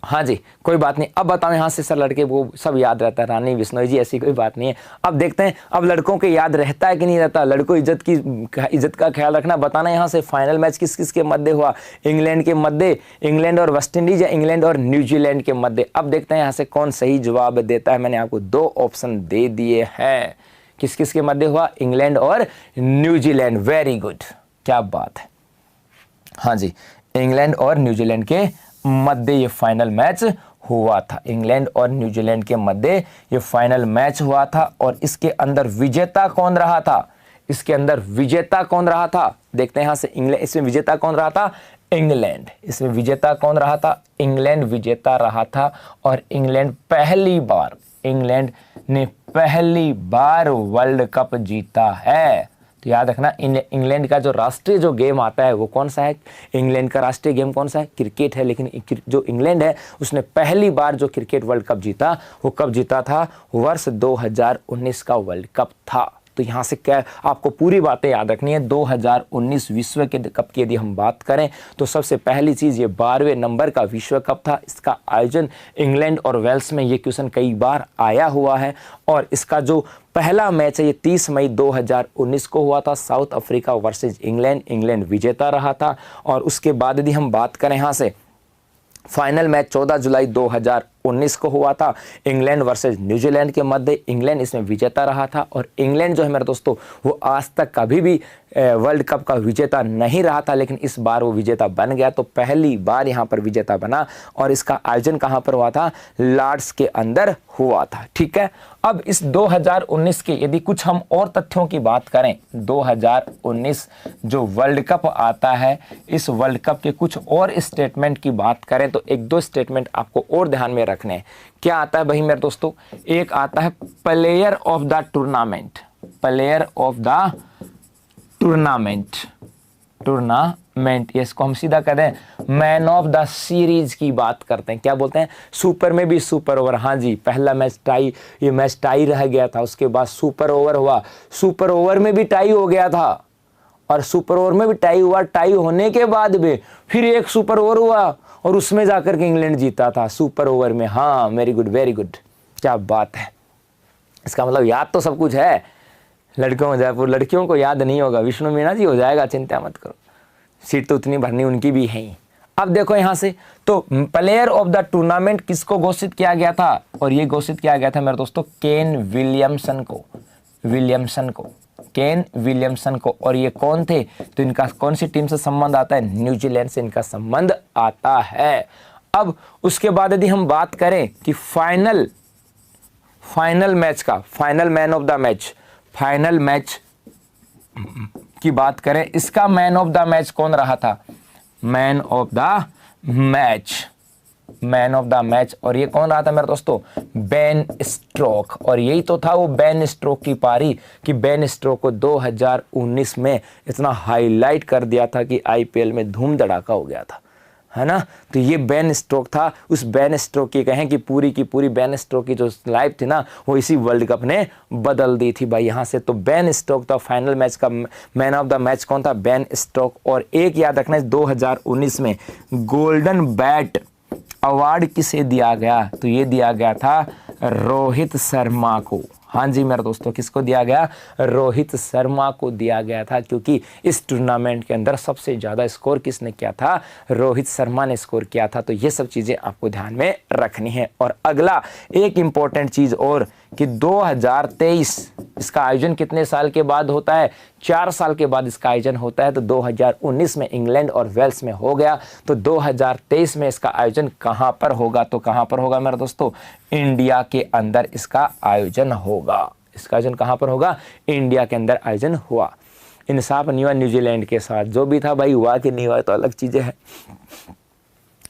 हाँ जी, कोई बात नहीं। अब बताओ यहाँ से सर, लड़के वो सब याद रहता है, रानी बिश्नोई जी, ऐसी कोई बात नहीं है। अब देखते हैं अब लड़कों के याद रहता है कि नहीं रहता। लड़कों इज्जत का ख्याल रखना। बताना यहाँ से फाइनल मैच किस किस के मध्य हुआ? इंग्लैंड के मध्य, इंग्लैंड और वेस्ट इंडीज या इंग्लैंड और न्यूजीलैंड के मध्य। अब देखते हैं यहाँ से कौन सही जवाब देता है। मैंने आपको दो ऑप्शन दे दिए हैं। किस किस के मध्य हुआ? इंग्लैंड और न्यूजीलैंड। वेरी गुड, क्या बात है। हाँ जी, इंग्लैंड और न्यूजीलैंड के मध्य ये फाइनल मैच हुआ था। इंग्लैंड और न्यूजीलैंड के मध्य ये फाइनल मैच हुआ था। और इसके अंदर विजेता कौन रहा था? इसके अंदर विजेता कौन रहा था? देखते हैं यहां से। इंग्लैंड, इसमें विजेता कौन रहा था? इंग्लैंड। इसमें विजेता कौन रहा था? इंग्लैंड विजेता रहा था। और इंग्लैंड ने पहली बार वर्ल्ड कप जीता है। तो याद रखना, इंग्लैंड का जो राष्ट्रीय जो गेम आता है वो कौन सा है? इंग्लैंड का राष्ट्रीय गेम कौन सा है? क्रिकेट है। लेकिन जो इंग्लैंड है उसने पहली बार जो क्रिकेट वर्ल्ड कप जीता, वो कब जीता था? वर्ष 2019 का वर्ल्ड कप था। तो यहाँ से क्या आपको पूरी बातें याद रखनी है। 2019 विश्व के कप की यदि हम बात करें तो सबसे पहली चीज़ ये 12वें नंबर का विश्व कप था। इसका आयोजन इंग्लैंड और वेल्स में, ये क्वेश्चन कई बार आया हुआ है। और इसका जो पहला मैच है ये 30 मई 2019 को हुआ था, साउथ अफ्रीका वर्सेज इंग्लैंड विजेता रहा था। और उसके बाद यदि हम बात करें यहाँ से, फाइनल मैच 14 जुलाई 2019 को हुआ था, इंग्लैंड वर्सेज न्यूजीलैंड के मध्य। इंग्लैंड इसमें विजेता रहा था। और इंग्लैंड जो है मेरे दोस्तों वो आज तक कभी भी वर्ल्ड कप का विजेता नहीं रहा था, लेकिन इस बार वो विजेता बन गया। तो पहली बार यहाँ पर विजेता बना। और इसका आयोजन कहाँ पर हुआ था? लॉर्ड्स के अंदर हुआ था। ठीक है। अब इस 2019 के यदि कुछ हम और तथ्यों की बात करें, 2019 जो वर्ल्ड कप आता है, इस वर्ल्ड कप के कुछ और स्टेटमेंट की बात करें तो एक दो स्टेटमेंट आपको और ध्यान में रखने हैं। क्या आता है भाई मेरे दोस्तों? एक आता है player of the tournament. Player of the tournament, इसको हम सीधा कहते हैं मैन ऑफ द सीरीज की बात करते हैं। क्या बोलते हैं? सुपर में भी सुपर ओवर। हाँ जी, पहला मैच टाई, ये मैच टाई रह गया था। उसके बाद सुपर ओवर हुआ, सुपर ओवर में भी टाई हो गया था। और सुपर ओवर में भी टाई हुआ। टाई होने के बाद भी फिर एक सुपर ओवर हुआ और उसमें जाकर के इंग्लैंड जीता था सुपर ओवर में। हाँ, वेरी गुड वेरी गुड, क्या बात है। इसका मतलब याद तो सब कुछ है। लड़कों जयपुर, लड़कियों को याद नहीं होगा। विष्णु मीणा जी हो जाएगा, चिंता मत करो, सीट तो उतनी भरनी उनकी भी है ही। अब देखो यहाँ से, तो प्लेयर ऑफ द टूर्नामेंट किसको घोषित किया गया था? और ये घोषित किया गया था मेरे दोस्तों केन विलियमसन को। और ये कौन थे? तो इनका कौन सी टीम से संबंध आता है? न्यूजीलैंड से इनका संबंध आता है। अब उसके बाद यदि हम बात करें कि फाइनल मैच का, final man of the match, final match की बात करें, इसका मैन ऑफ द मैच कौन रहा था? Man of the match, man of the match. और ये कौन रहा था मेरे दोस्तों? Ben stroke. और यही तो था वो बेन स्ट्रोक की पारी कि बेन स्ट्रोक को 2019 में इतना हाईलाइट कर दिया था कि आईपीएल में धूम धड़ाका हो गया था, है ना। तो ये बेन स्ट्रोक था। उस बेन स्ट्रोक की कहें कि पूरी की पूरी बेन स्ट्रोक की जो लाइफ थी ना, वो इसी वर्ल्ड कप ने बदल दी थी भाई यहाँ से। तो बेन स्ट्रोक था फाइनल मैच का मैन ऑफ द मैच। कौन था? Ben stroke. और एक याद रखना है, 2019 में गोल्डन बैट अवार्ड किसे दिया गया? तो ये दिया गया था रोहित शर्मा को। हाँ जी मेरे दोस्तों, किसको दिया गया? रोहित शर्मा को दिया गया था, क्योंकि इस टूर्नामेंट के अंदर सबसे ज़्यादा स्कोर किसने किया था? रोहित शर्मा ने स्कोर किया था। तो ये सब चीज़ें आपको ध्यान में रखनी है। और अगला एक इम्पॉर्टेंट चीज़ और कि 2023 इसका आयोजन कितने साल के बाद होता है? 4 साल के बाद इसका आयोजन होता है। तो 2019 में इंग्लैंड और वेल्स में हो गया, तो 2023 में इसका आयोजन कहाँ पर होगा? तो कहाँ पर होगा मेरे दोस्तों? इंडिया के अंदर इसका आयोजन होगा। इसका आयोजन कहाँ पर होगा? इंडिया के अंदर आयोजन हुआ। इंसाफ नहीं हुआ न्यूजीलैंड के साथ, जो भी था भाई हुआ कि नहीं हुआ तो अलग चीज़ें हैं।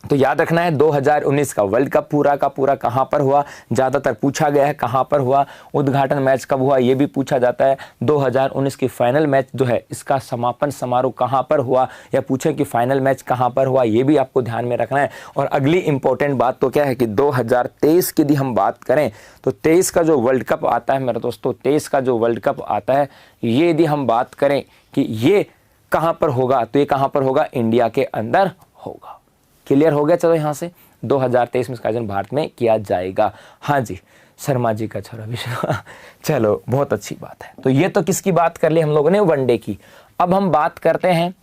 तो याद रखना है 2019 का वर्ल्ड कप पूरा का पूरा कहाँ पर हुआ? ज़्यादातर पूछा गया है कहाँ पर हुआ। उद्घाटन मैच कब हुआ ये भी पूछा जाता है। 2019 की फाइनल मैच जो है इसका समापन समारोह कहाँ पर हुआ, या पूछे कि फाइनल मैच कहाँ पर हुआ, ये भी आपको ध्यान में रखना है। और अगली इंपॉर्टेंट बात तो क्या है कि 2023 की यदि हम बात करें तो 23 का जो वर्ल्ड कप आता है मेरे दोस्तों, 23 का जो वर्ल्ड कप आता है, ये यदि हम बात करें कि ये कहाँ पर होगा, तो ये कहाँ पर होगा? इंडिया के अंदर होगा। क्लियर हो गया? चलो यहाँ से 2023 में इसका आयोजन भारत में किया जाएगा। हाँ जी, शर्मा जी का छोरा विश्व चलो बहुत अच्छी बात है। तो ये तो किसकी बात कर ली हम लोगों ने? वनडे की। अब हम बात करते हैं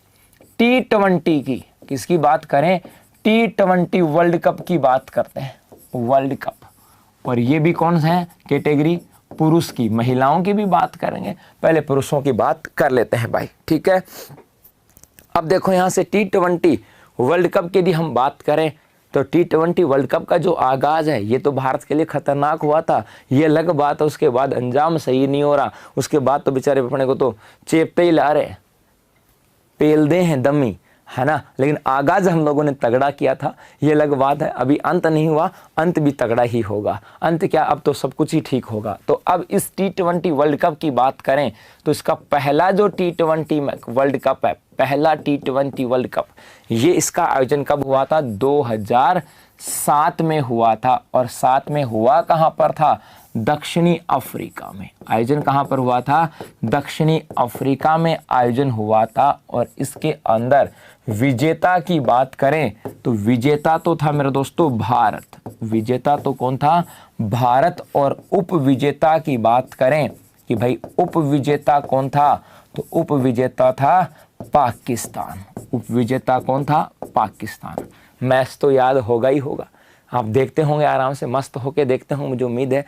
T20 की। किसकी बात करें? T20 वर्ल्ड कप की बात करते हैं, वर्ल्ड कप। और ये भी कौन सा है कैटेगरी? पुरुष की। महिलाओं की भी बात करेंगे, पहले पुरुषों की बात कर लेते हैं भाई, ठीक है। अब देखो यहाँ से T20 वर्ल्ड कप की यदि हम बात करें तो T20 वर्ल्ड कप का जो आगाज है ये तो भारत के लिए खतरनाक हुआ था, ये अलग बात है। उसके बाद अंजाम सही नहीं हो रहा, उसके बाद तो बेचारे अपने को तो चेपते ही ला रहे, पेलदे हैं दमी, है ना। लेकिन आगाज हम लोगों ने तगड़ा किया था, ये अलग बात है। अभी अंत नहीं हुआ, अंत भी तगड़ा ही होगा। अंत क्या, अब तो सब कुछ ही ठीक होगा। तो अब इस T20 वर्ल्ड कप की बात करें तो इसका पहला जो T20 वर्ल्ड कप है, पहला T20 वर्ल्ड कप, ये इसका आयोजन कब हुआ था? 2007 में हुआ था। और 7 में हुआ कहाँ पर था? दक्षिणी अफ्रीका में। आयोजन कहाँ पर हुआ था? दक्षिणी अफ्रीका में आयोजन हुआ था। और इसके अंदर विजेता की बात करें तो विजेता तो था मेरे दोस्तों भारत। विजेता तो कौन था? भारत। और उप विजेता की बात करें कि भाई उप विजेता कौन था? तो उप विजेता था पाकिस्तान। उप विजेता कौन था? पाकिस्तान। मैच तो याद होगा ही होगा, आप देखते होंगे आराम से, मस्त होके देखते होंगे, मुझे उम्मीद है।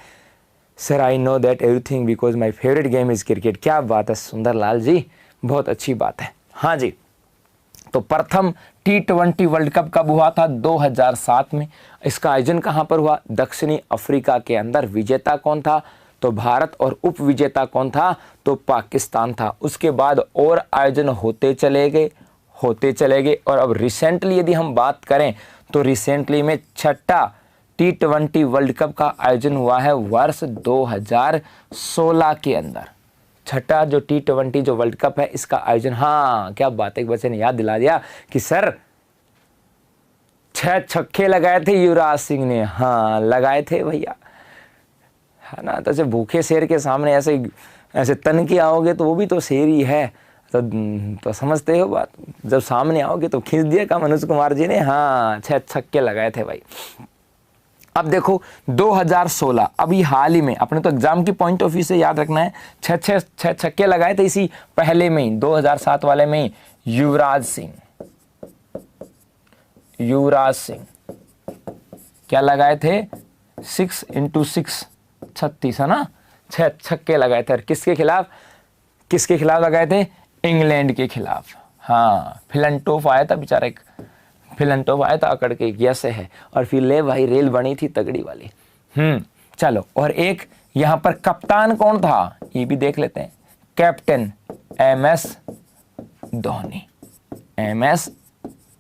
Sir I know that everything because my favourite game is cricket. क्या बात है सुंदर लाल जी, बहुत अच्छी बात है। हाँ जी, तो प्रथम T20 वर्ल्ड कप कब हुआ था? 2007 में। इसका आयोजन कहाँ पर हुआ? दक्षिणी अफ्रीका के अंदर। विजेता कौन था? तो भारत। और उप विजेता कौन था? तो पाकिस्तान था। उसके बाद और आयोजन होते चले गए, होते चले गए। और अब रिसेंटली यदि हम बात करें तो रिसेंटली में छठा T20 वर्ल्ड कप का आयोजन हुआ है वर्ष 2016 के अंदर। छठा जो T20 जो वर्ल्ड कप है इसका आयोजन, हाँ क्या बात है, एक बच्चे ने याद दिला दिया कि सर 6 छक्के लगाए थे युवराज सिंह ने। हाँ लगाए थे भैया, है ना। तो ऐसे भूखे शेर के सामने ऐसे तन के आओगे तो वो भी तो शेर ही है, तो समझते हो बात। जब सामने आओगे तो खींच दिया का मनोज कुमार जी ने। हाँ 6 छक्के लगाए थे भाई। अब देखो 2016, अभी हाल ही में, अपने तो एग्जाम की पॉइंट ऑफ व्यू से याद रखना है, 6 छक्के लगाए थे इसी पहले में ही, 2007 वाले में ही। युवराज सिंह क्या लगाए थे? 6 × 6 36, है ना। 6 छक्के लगाए थे। किसके खिलाफ? किसके खिलाफ लगाए थे? इंग्लैंड के खिलाफ। हाँ फिलंटोफ आया था बेचारा, एक फिलंटोफ आया था अकड़ के, यस है। और फिर ले भाई रेल बनी थी तगड़ी वाली। चलो, और एक यहाँ पर कप्तान कौन था ये भी देख लेते हैं। Captain MS Dhoni, MS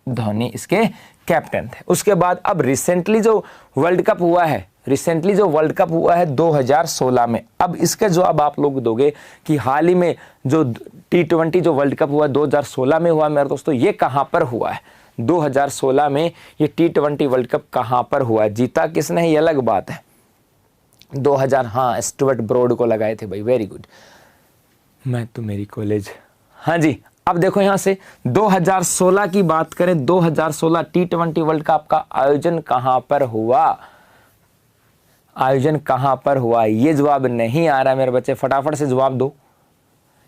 Dhoni इसके कैप्टन थे। उसके बाद अब रिसेंटली जो वर्ल्ड कप हुआ है 2016 में, अब इसका जवाब आप लोग दोगे कि हाल ही में जो T20 जो वर्ल्ड कप हुआ 2016 में हुआ मेरे दोस्तों, ये कहां पर हुआ है? 2016 में ये T20 वर्ल्ड कप कहां पर हुआ? जीता किसने ये अलग बात है। 2000 हाँ स्टुअर्ट ब्रॉड को लगाए थे भाई, वेरी गुड, मैं तो मेरी कॉलेज। हाँ जी, अब देखो यहां से 2016 की बात करें, 2016 T20 वर्ल्ड कप का आयोजन कहां पर हुआ? आयोजन कहां पर हुआ? ये जवाब नहीं आ रहा मेरे बच्चे, फटाफट से जवाब दो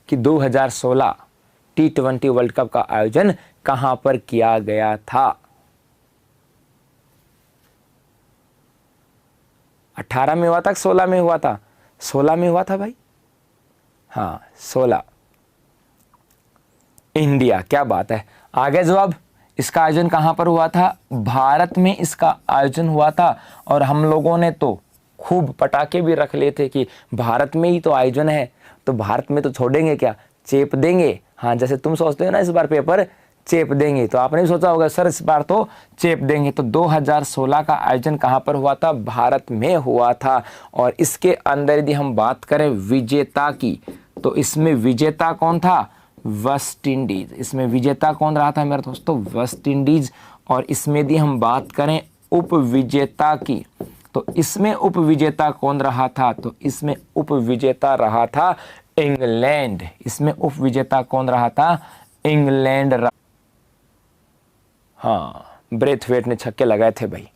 कि 2016 T20 वर्ल्ड कप का आयोजन कहां पर किया गया था? 18 में हुआ था, 16 में हुआ था? 16 में हुआ था भाई, हाँ 16, इंडिया। क्या बात है, आगे जवाब। इसका आयोजन कहां पर हुआ था? भारत में इसका आयोजन हुआ था। और हम लोगों ने तो खूब पटाखे भी रख लिए थे कि भारत में ही तो आयोजन है, तो भारत में तो छोड़ेंगे क्या, चेप देंगे। हाँ जैसे तुम सोचते हो ना इस बार पेपर चेप देंगे, तो आपने भी सोचा होगा सर इस बार तो चेप देंगे। तो 2016 का आयोजन कहां पर हुआ था? भारत में हुआ था। और इसके अंदर यदि हम बात करें विजेता की, तो इसमें विजेता कौन था? West Indies. इसमें विजेता कौन रहा था मेरे दोस्तों? West Indies. और इसमें यदि हम बात करें उपविजेता की, तो इसमें उपविजेता कौन रहा था? तो इसमें उपविजेता रहा था इंग्लैंड। इसमें उपविजेता कौन रहा था? इंग्लैंड। हाँ ब्रेथवेट ने छक्के लगाए थे भाई,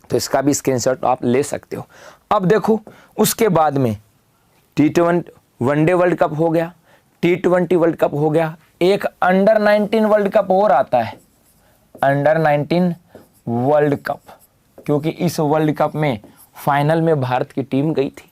तो इसका भी स्क्रीनशॉट आप ले सकते हो। अब देखो उसके बाद में T20 वनडे वर्ल्ड कप हो गया, T20 वर्ल्ड कप हो गया, एक अंडर 19 वर्ल्ड कप और आता है, अंडर 19 वर्ल्ड कप, क्योंकि इस वर्ल्ड कप में फाइनल में भारत की टीम गई थी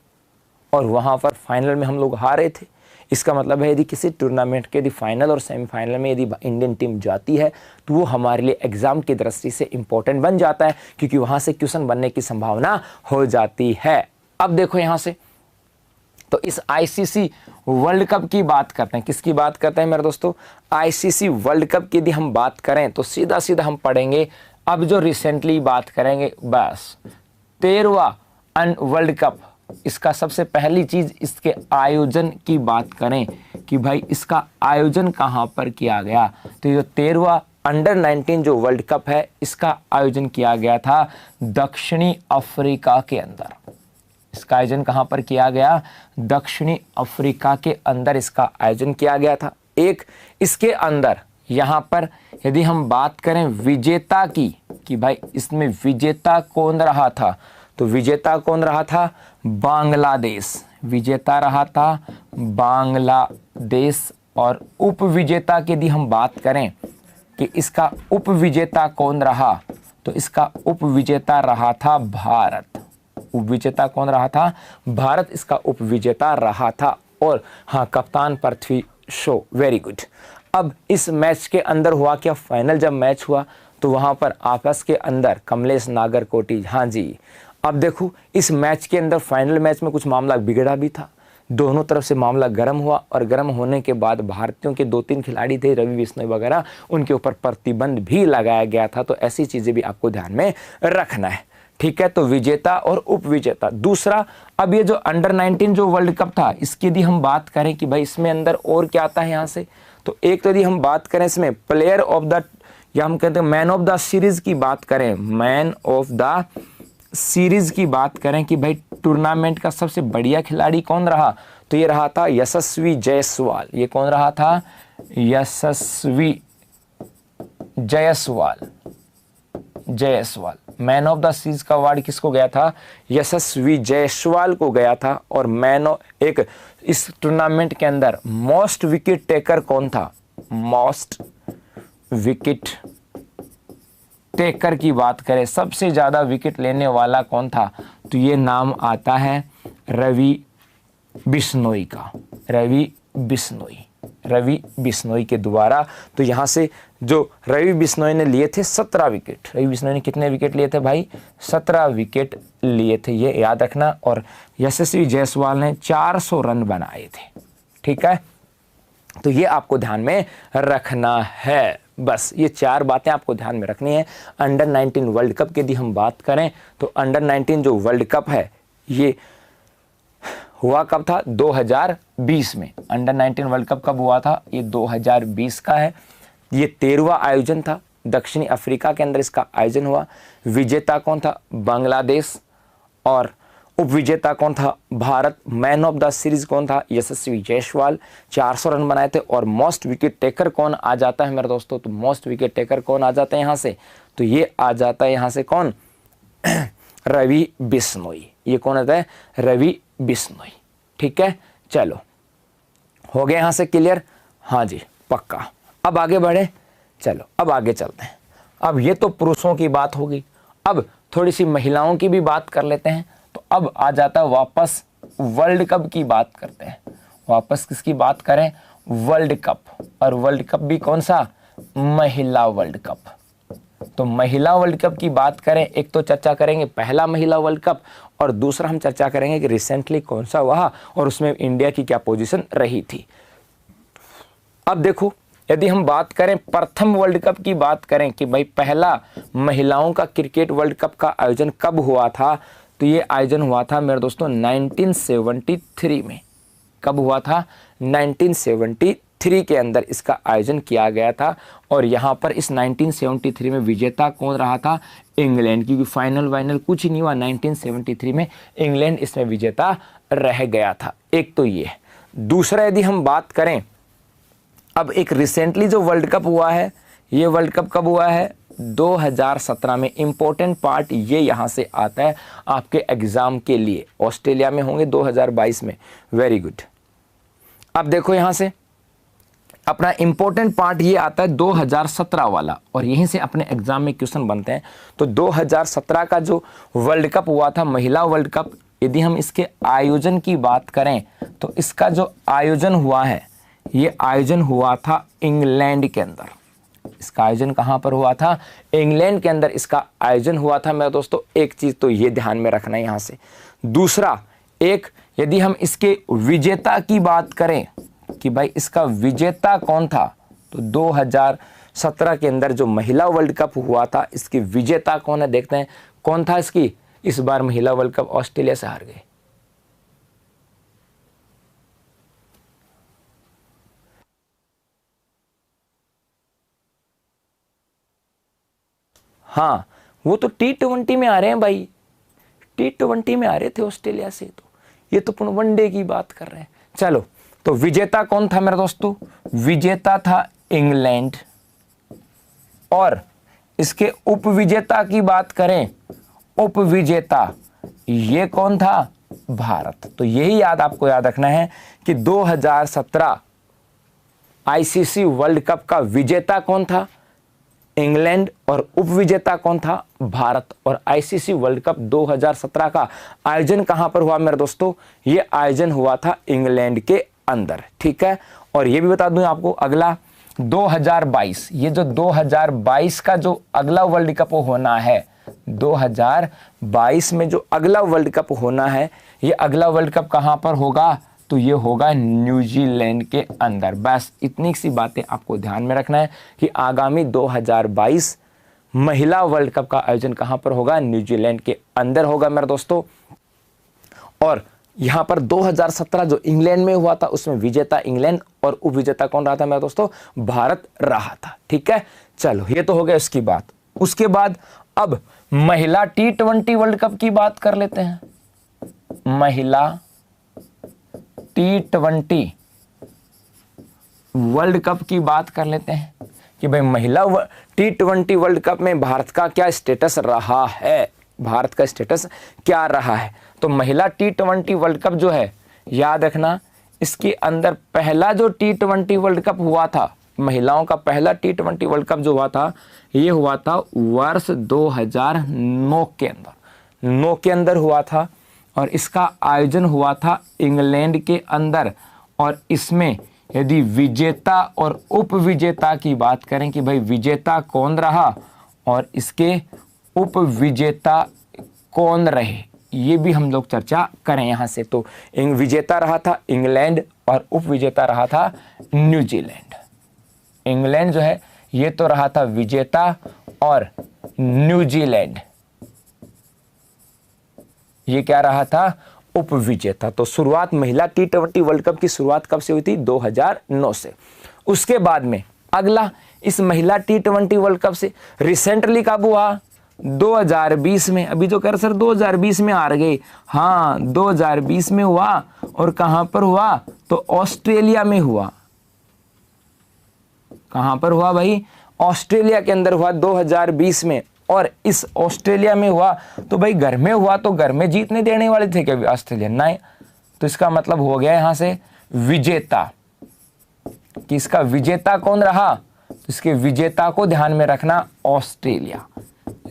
और वहां पर फाइनल में हम लोग हारे थे। इसका मतलब है यदि किसी टूर्नामेंट के यदि फाइनल और सेमीफाइनल में यदि इंडियन टीम जाती है तो वो हमारे लिए एग्जाम की दृष्टि से इंपॉर्टेंट बन जाता है, क्योंकि वहां से क्वेश्चन बनने की संभावना हो जाती है। अब देखो यहां से, तो इस ICC वर्ल्ड कप की बात करते हैं। किसकी बात करते हैं मेरे दोस्तों? ICC वर्ल्ड कप की यदि हम बात करें तो सीधा सीधा हम पढ़ेंगे। अब जो रिसेंटली बात करेंगे बस 13वां वर्ल्ड कप, इसका सबसे पहली चीज इसके आयोजन की बात करें कि भाई इसका आयोजन कहां पर किया गया, तो ये 13वां अंडर 19 जो वर्ल्ड कप है इसका आयोजन किया गया था दक्षिणी अफ्रीका के अंदर। इसका आयोजन कहां पर किया गया? दक्षिणी अफ्रीका के अंदर इसका आयोजन किया गया था। एक इसके अंदर यहां पर यदि हम बात करें विजेता की कि भाई इसमें विजेता कौन रहा था, तो विजेता कौन रहा था? बांग्लादेश। विजेता रहा था बांग्लादेश। और उपविजेता की यदि हम बात करें कि इसका उपविजेता कौन रहा, तो इसका उपविजेता रहा था भारत। उपविजेता कौन रहा था? भारत इसका उपविजेता रहा था। और हाँ कप्तान पृथ्वी शॉ, वेरी गुड। अब इस मैच के अंदर हुआ क्या? फाइनल जब मैच हुआ तो वहां पर आपस के अंदर कमलेश नागरकोटी, हाँ जी, अब देखो इस मैच के अंदर फाइनल मैच में कुछ मामला बिगड़ा भी था, दोनों तरफ से मामला गर्म हुआ और गर्म होने के बाद भारतीयों के 2-3 खिलाड़ी थे रवि बिश्नोई वगैरह, उनके ऊपर प्रतिबंध भी लगाया गया था। तो ऐसी चीजें भी आपको ध्यान में रखना है, ठीक है। तो विजेता और उपविजेता। दूसरा, अब ये जो अंडर 19 जो वर्ल्ड कप था इसकी यदि हम बात करें कि भाई इसमें अंदर और क्या आता है यहाँ से, तो एक तो यदि हम बात करें इसमें प्लेयर ऑफ द, या हम कहते हैं मैन ऑफ द सीरीज की बात करें, मैन ऑफ द सीरीज की बात करें कि भाई टूर्नामेंट का सबसे बढ़िया खिलाड़ी कौन रहा, तो ये रहा था यशस्वी जायसवाल। ये कौन रहा था? Yashasvi Jaiswal. Jaiswal man of the series का अवार्ड किसको गया था? यशस्वी जायसवाल को गया था। और मैन ऑफ एक इस टूर्नामेंट के अंदर मोस्ट विकेट टेकर कौन था? मोस्ट विकेट टेकर की बात करें, सबसे ज्यादा विकेट लेने वाला कौन था, तो ये नाम आता है रवि बिश्नोई का। रवि बिश्नोई, रवि बिश्नोई के द्वारा। तो यहां से जो रवि बिश्नोई ने लिए थे 17 विकेट। रवि बिश्नोई ने कितने विकेट लिए थे भाई? 17 विकेट लिए थे, ये याद रखना। और यशस्वी जायसवाल ने 400 रन बनाए थे, ठीक है। तो ये आपको ध्यान में रखना है। बस ये 4 बातें आपको ध्यान में रखनी है। अंडर 19 वर्ल्ड कप की यदि हम बात करें तो अंडर 19 जो वर्ल्ड कप है ये हुआ कब था? 2020 में। अंडर 19 वर्ल्ड कप कब हुआ था? ये 2020 का है। ये 13वां आयोजन था। दक्षिणी अफ्रीका के अंदर इसका आयोजन हुआ। विजेता कौन था? बांग्लादेश। और उपविजेता कौन था? Bharat. Man of the series कौन था? यशस्वी जायसवाल, 400 रन बनाए थे। और मोस्ट विकेट टेकर कौन आ जाता है मेरे दोस्तों? तो मोस्ट विकेट टेकर कौन आ जाता है यहाँ से? तो ये आ जाता है यहाँ से कौन? रवि बिश्नोई। ये कौन आता है? रवि बिश्नोई। ठीक है, चलो हो गया यहाँ से क्लियर? हाँ जी, पक्का। अब आगे बढ़े, चलो अब आगे चलते हैं। अब ये तो पुरुषों की बात होगी, अब थोड़ी सी महिलाओं की भी बात कर लेते हैं। तो अब आ जाता है वापस वर्ल्ड कप की बात करते हैं। वापस किसकी बात करें? World cup. और वर्ल्ड कप भी कौन सा? महिला वर्ल्ड कप। तो महिला वर्ल्ड कप की बात करें, एक तो चर्चा करेंगे पहला महिला वर्ल्ड कप, और दूसरा हम चर्चा करेंगे कि रिसेंटली कौन सा हुआ और उसमें इंडिया की क्या पोजीशन रही थी। अब देखो, यदि हम बात करें प्रथम वर्ल्ड कप की बात करें कि भाई पहला महिलाओं का क्रिकेट वर्ल्ड कप का आयोजन कब हुआ था, तो ये आयोजन हुआ था मेरे दोस्तों 1973 में। कब हुआ था? 1973 के अंदर इसका आयोजन किया गया था। और यहाँ पर इस 1973 में विजेता कौन रहा था? इंग्लैंड। क्योंकि फाइनल कुछ ही नहीं हुआ, 1973 में इंग्लैंड इसमें विजेता रह गया था। एक तो ये। दूसरा यदि हम बात करें, अब एक रिसेंटली जो वर्ल्ड कप हुआ है, ये वर्ल्ड कप कब हुआ है? 2017 में। इंपॉर्टेंट पार्ट ये यहाँ से आता है आपके एग्जाम के लिए। ऑस्ट्रेलिया में होंगे 2022 में। Very good. अब देखो यहाँ से अपना इंपॉर्टेंट पार्ट ये आता है 2017 वाला, और यहीं से अपने एग्जाम में क्वेश्चन बनते हैं। तो 2017 का जो वर्ल्ड कप हुआ था, महिला वर्ल्ड कप, यदि हम इसके आयोजन की बात करें तो इसका जो आयोजन हुआ है, ये आयोजन हुआ था इंग्लैंड के अंदर। इसका आयोजन कहां पर हुआ था? इंग्लैंड के अंदर इसका आयोजन हुआ था मेरे दोस्तों। एक चीज तो ये ध्यान में रखना है यहां से। दूसरा, एक यदि हम इसके विजेता की बात करें कि भाई इसका विजेता कौन था, तो 2017 के अंदर जो महिला वर्ल्ड कप हुआ था, इसकी विजेता कौन है? देखते हैं कौन था इसकी। इस बार महिला वर्ल्ड कप ऑस्ट्रेलिया से हार गई। हाँ, वो तो T20 में आ रहे हैं भाई, T20 में आ रहे थे ऑस्ट्रेलिया से। तो ये तो पुनः वनडे की बात कर रहे हैं। चलो, तो विजेता कौन था मेरे दोस्तों? विजेता था इंग्लैंड। और इसके उपविजेता की बात करें, उपविजेता ये कौन था? भारत। तो यही आपको याद रखना है कि 2017 आईसीसी वर्ल्ड कप का विजेता कौन था? इंग्लैंड। और उपविजेता कौन था? भारत। और आईसीसी वर्ल्ड कप 2017 का आयोजन कहां पर हुआ मेरे दोस्तों? ये आयोजन हुआ था इंग्लैंड के अंदर। ठीक है, और ये भी बता दूं आपको, अगला 2022, ये जो 2022 का जो अगला वर्ल्ड कप होना है, 2022 में जो अगला वर्ल्ड कप होना है, ये अगला वर्ल्ड कप कहां पर होगा? तो ये होगा न्यूजीलैंड के अंदर। बस इतनी सी बातें आपको ध्यान में रखना है कि आगामी 2022 महिला वर्ल्ड कप का आयोजन कहां पर होगा? न्यूजीलैंड के अंदर होगा मेरे दोस्तों। और यहां पर 2017 जो इंग्लैंड में हुआ था, उसमें विजेता इंग्लैंड और उपविजेता कौन रहा था मेरे दोस्तों? भारत रहा था। ठीक है, चलो ये तो हो गया उसकी बात। उसके बाद अब महिला T20 वर्ल्ड कप की बात कर लेते हैं। महिला T20 वर्ल्ड कप की बात कर लेते हैं कि भाई महिला T20 वर्ल्ड कप में भारत का क्या स्टेटस रहा है? भारत का स्टेटस क्या रहा है? तो महिला T20 वर्ल्ड कप जो है, याद रखना, इसके अंदर पहला जो T20 वर्ल्ड कप हुआ था, महिलाओं का पहला T20 वर्ल्ड कप जो हुआ था, ये हुआ था वर्ष 2009 के अंदर। 9 के अंदर हुआ था और इसका आयोजन हुआ था इंग्लैंड के अंदर। और इसमें यदि विजेता और उपविजेता की बात करें कि भाई विजेता कौन रहा और इसके उपविजेता कौन रहे, ये भी हम लोग चर्चा करें यहाँ से। तो विजेता रहा था इंग्लैंड और उप विजेता रहा था न्यूजीलैंड। इंग्लैंड जो है ये तो रहा था विजेता और न्यूजीलैंड ये क्या रहा था, उप विजेता। तो शुरुआत महिला T20 वर्ल्ड कप की शुरुआत कब से हुई थी, 2009 से। उसके बाद में अगला इस महिला T20 वर्ल्ड कप से रिसेंटली कब हुआ, 2020 में। अभी जो कर सर 2020 में आ गए, हाँ 2020 में हुआ। और कहां पर हुआ, तो ऑस्ट्रेलिया में हुआ। कहां पर हुआ भाई, ऑस्ट्रेलिया के अंदर हुआ 2020 में। और इस ऑस्ट्रेलिया में हुआ तो भाई घर में हुआ, तो घर में जीतने देने वाले थे क्या ऑस्ट्रेलिया, नहीं। तो इसका मतलब हो गया यहां से विजेता। कि इसका विजेता कौन रहा, तो इसके विजेता को ध्यान में रखना, ऑस्ट्रेलिया।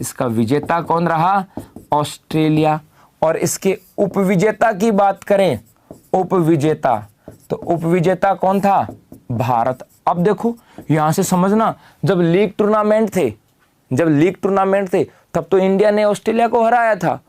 इसका विजेता कौन रहा, ऑस्ट्रेलिया। और इसके उपविजेता की बात करें, उपविजेता, तो उपविजेता कौन था, भारत। अब देखो यहां से समझना, जब लीग टूर्नामेंट थे तब तो इंडिया ने ऑस्ट्रेलिया को हराया था,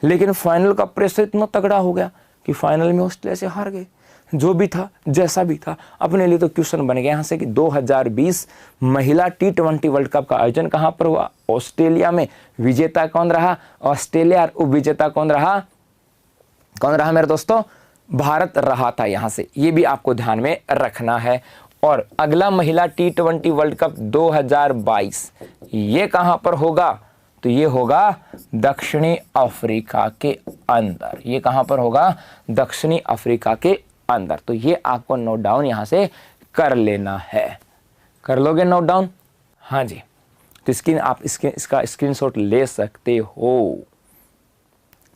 लेकिन फाइनल का प्रेशर इतना तगड़ा हो गया कि फाइनल में ऑस्ट्रेलिया से हार गए। जो भी था जैसा भी था, अपने लिए तो क्वेश्चन बन गया यहाँ से कि 2020 महिला T20 वर्ल्ड कप का आयोजन कहाँ पर हुआ, ऑस्ट्रेलिया में। विजेता कौन रहा, ऑस्ट्रेलिया। और उपविजेता कौन रहा मेरे दोस्तों, भारत रहा था यहाँ से। ये भी आपको ध्यान में रखना है। और अगला महिला T20 वर्ल्ड कप 2022 ये कहां पर होगा, तो ये होगा दक्षिणी अफ्रीका के अंदर। ये कहां पर होगा, दक्षिणी अफ्रीका के अंदर। तो ये आपको नोट डाउन यहां से कर लेना है। कर लोगे नोट डाउन, हाँ जी। तो इसका स्क्रीनशॉट ले सकते हो।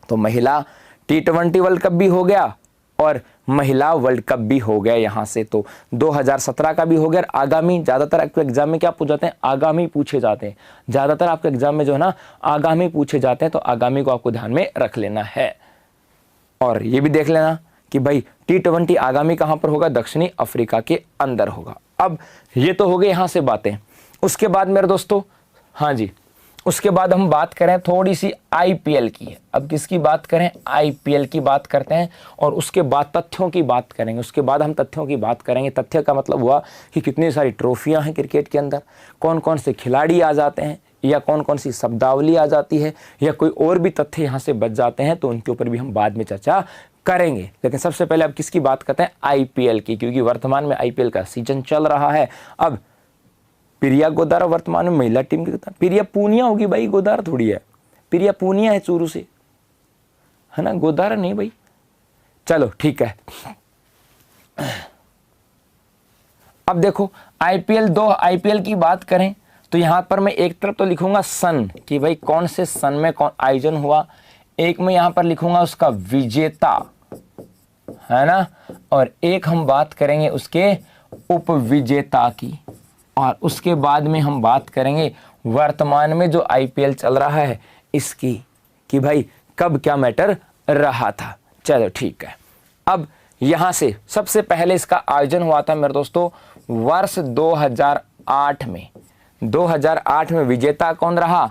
तो महिला T20 वर्ल्ड कप भी हो गया और महिला वर्ल्ड कप भी हो गया यहाँ से। तो 2017 का भी हो गया। आगामी, ज़्यादातर आपके एग्जाम में क्या पूछ जाते हैं, आगामी पूछे जाते हैं। ज़्यादातर आपके एग्जाम में जो है ना आगामी पूछे जाते हैं, तो आगामी को आपको ध्यान में रख लेना है। और ये भी देख लेना कि भाई T20 आगामी कहाँ पर होगा, दक्षिणी अफ्रीका के अंदर होगा। अब ये तो हो गए यहाँ से बातें। उसके बाद मेरे दोस्तों, हाँ जी, उसके बाद हम बात करें थोड़ी सी IPL की। अब किसकी बात करें, IPL की बात करते हैं। और उसके बाद तथ्यों की बात करेंगे। उसके बाद हम तथ्यों की बात करेंगे। तथ्य का मतलब हुआ कि कितनी सारी ट्रॉफियां हैं क्रिकेट के अंदर, कौन कौन से खिलाड़ी आ जाते हैं, या कौन कौन सी शब्दावली आ जाती है, या कोई और भी तथ्य यहाँ से बच जाते हैं, तो उनके ऊपर भी हम बाद में चर्चा करेंगे। लेकिन सबसे पहले अब किसकी बात करते हैं, IPL की, क्योंकि वर्तमान में IPL का सीजन चल रहा है। अब प्रिया गोदारा वर्तमान में महिला टीम की, प्रिया पूनिया होगी भाई, गोदारा थोड़ी है। प्रिया पूनिया है चूरू से, है ना, गोदारा नहीं भाई। चलो ठीक है। अब देखो IPL की बात करें तो यहां पर मैं एक तरफ तो लिखूंगा सन, कि भाई कौन से सन में कौन आयोजन हुआ। एक में यहां पर लिखूंगा उसका विजेता, है ना, और एक हम बात करेंगे उसके उपविजेता की। और उसके बाद में हम बात करेंगे वर्तमान में जो IPL चल रहा है इसकी, कि भाई कब क्या मैटर रहा था। चलो ठीक है। अब यहां से सबसे पहले इसका आयोजन हुआ था मेरे दोस्तों वर्ष 2008 में। 2008 में विजेता कौन रहा,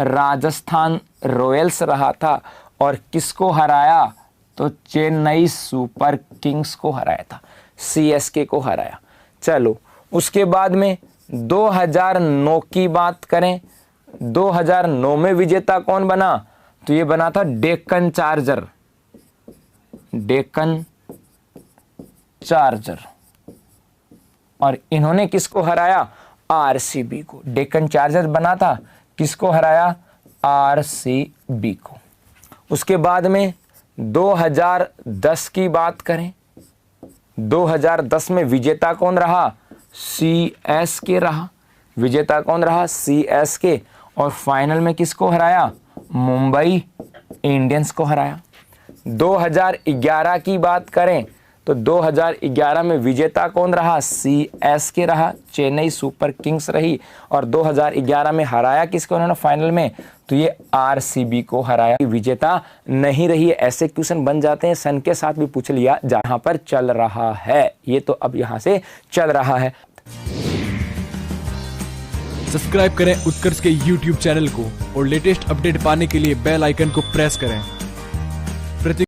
राजस्थान रॉयल्स रहा था। और किसको हराया, तो चेन्नई सुपर किंग्स को हराया था, CSK को हराया। चलो उसके बाद में 2009 की बात करें, 2009 में विजेता कौन बना, तो ये बना था डेक्कन चार्जर। और इन्होंने किसको हराया, RCB को। डेक्कन चार्जर बना था, किसको हराया, RCB को। उसके बाद में 2010 की बात करें, 2010 में विजेता कौन रहा, CSK रहा। विजेता कौन रहा, CSK। और फाइनल में किसको हराया, मुंबई इंडियंस को हराया। 2011 की बात करें तो 2011 में विजेता कौन रहा, CSK रहा, चेन्नई सुपर किंग्स रही। और 2011 में हराया किसको उन्होंने फाइनल में, तो ये RCB को हराया। विजेता नहीं रही है। ऐसे क्वेश्चन बन जाते हैं, सन के साथ भी पूछ लिया जहां पर चल रहा है। ये तो अब यहां से चल रहा है। सब्सक्राइब करें उत्कर्ष के YouTube चैनल को और लेटेस्ट अपडेट पाने के लिए बेल आइकन को प्रेस करें।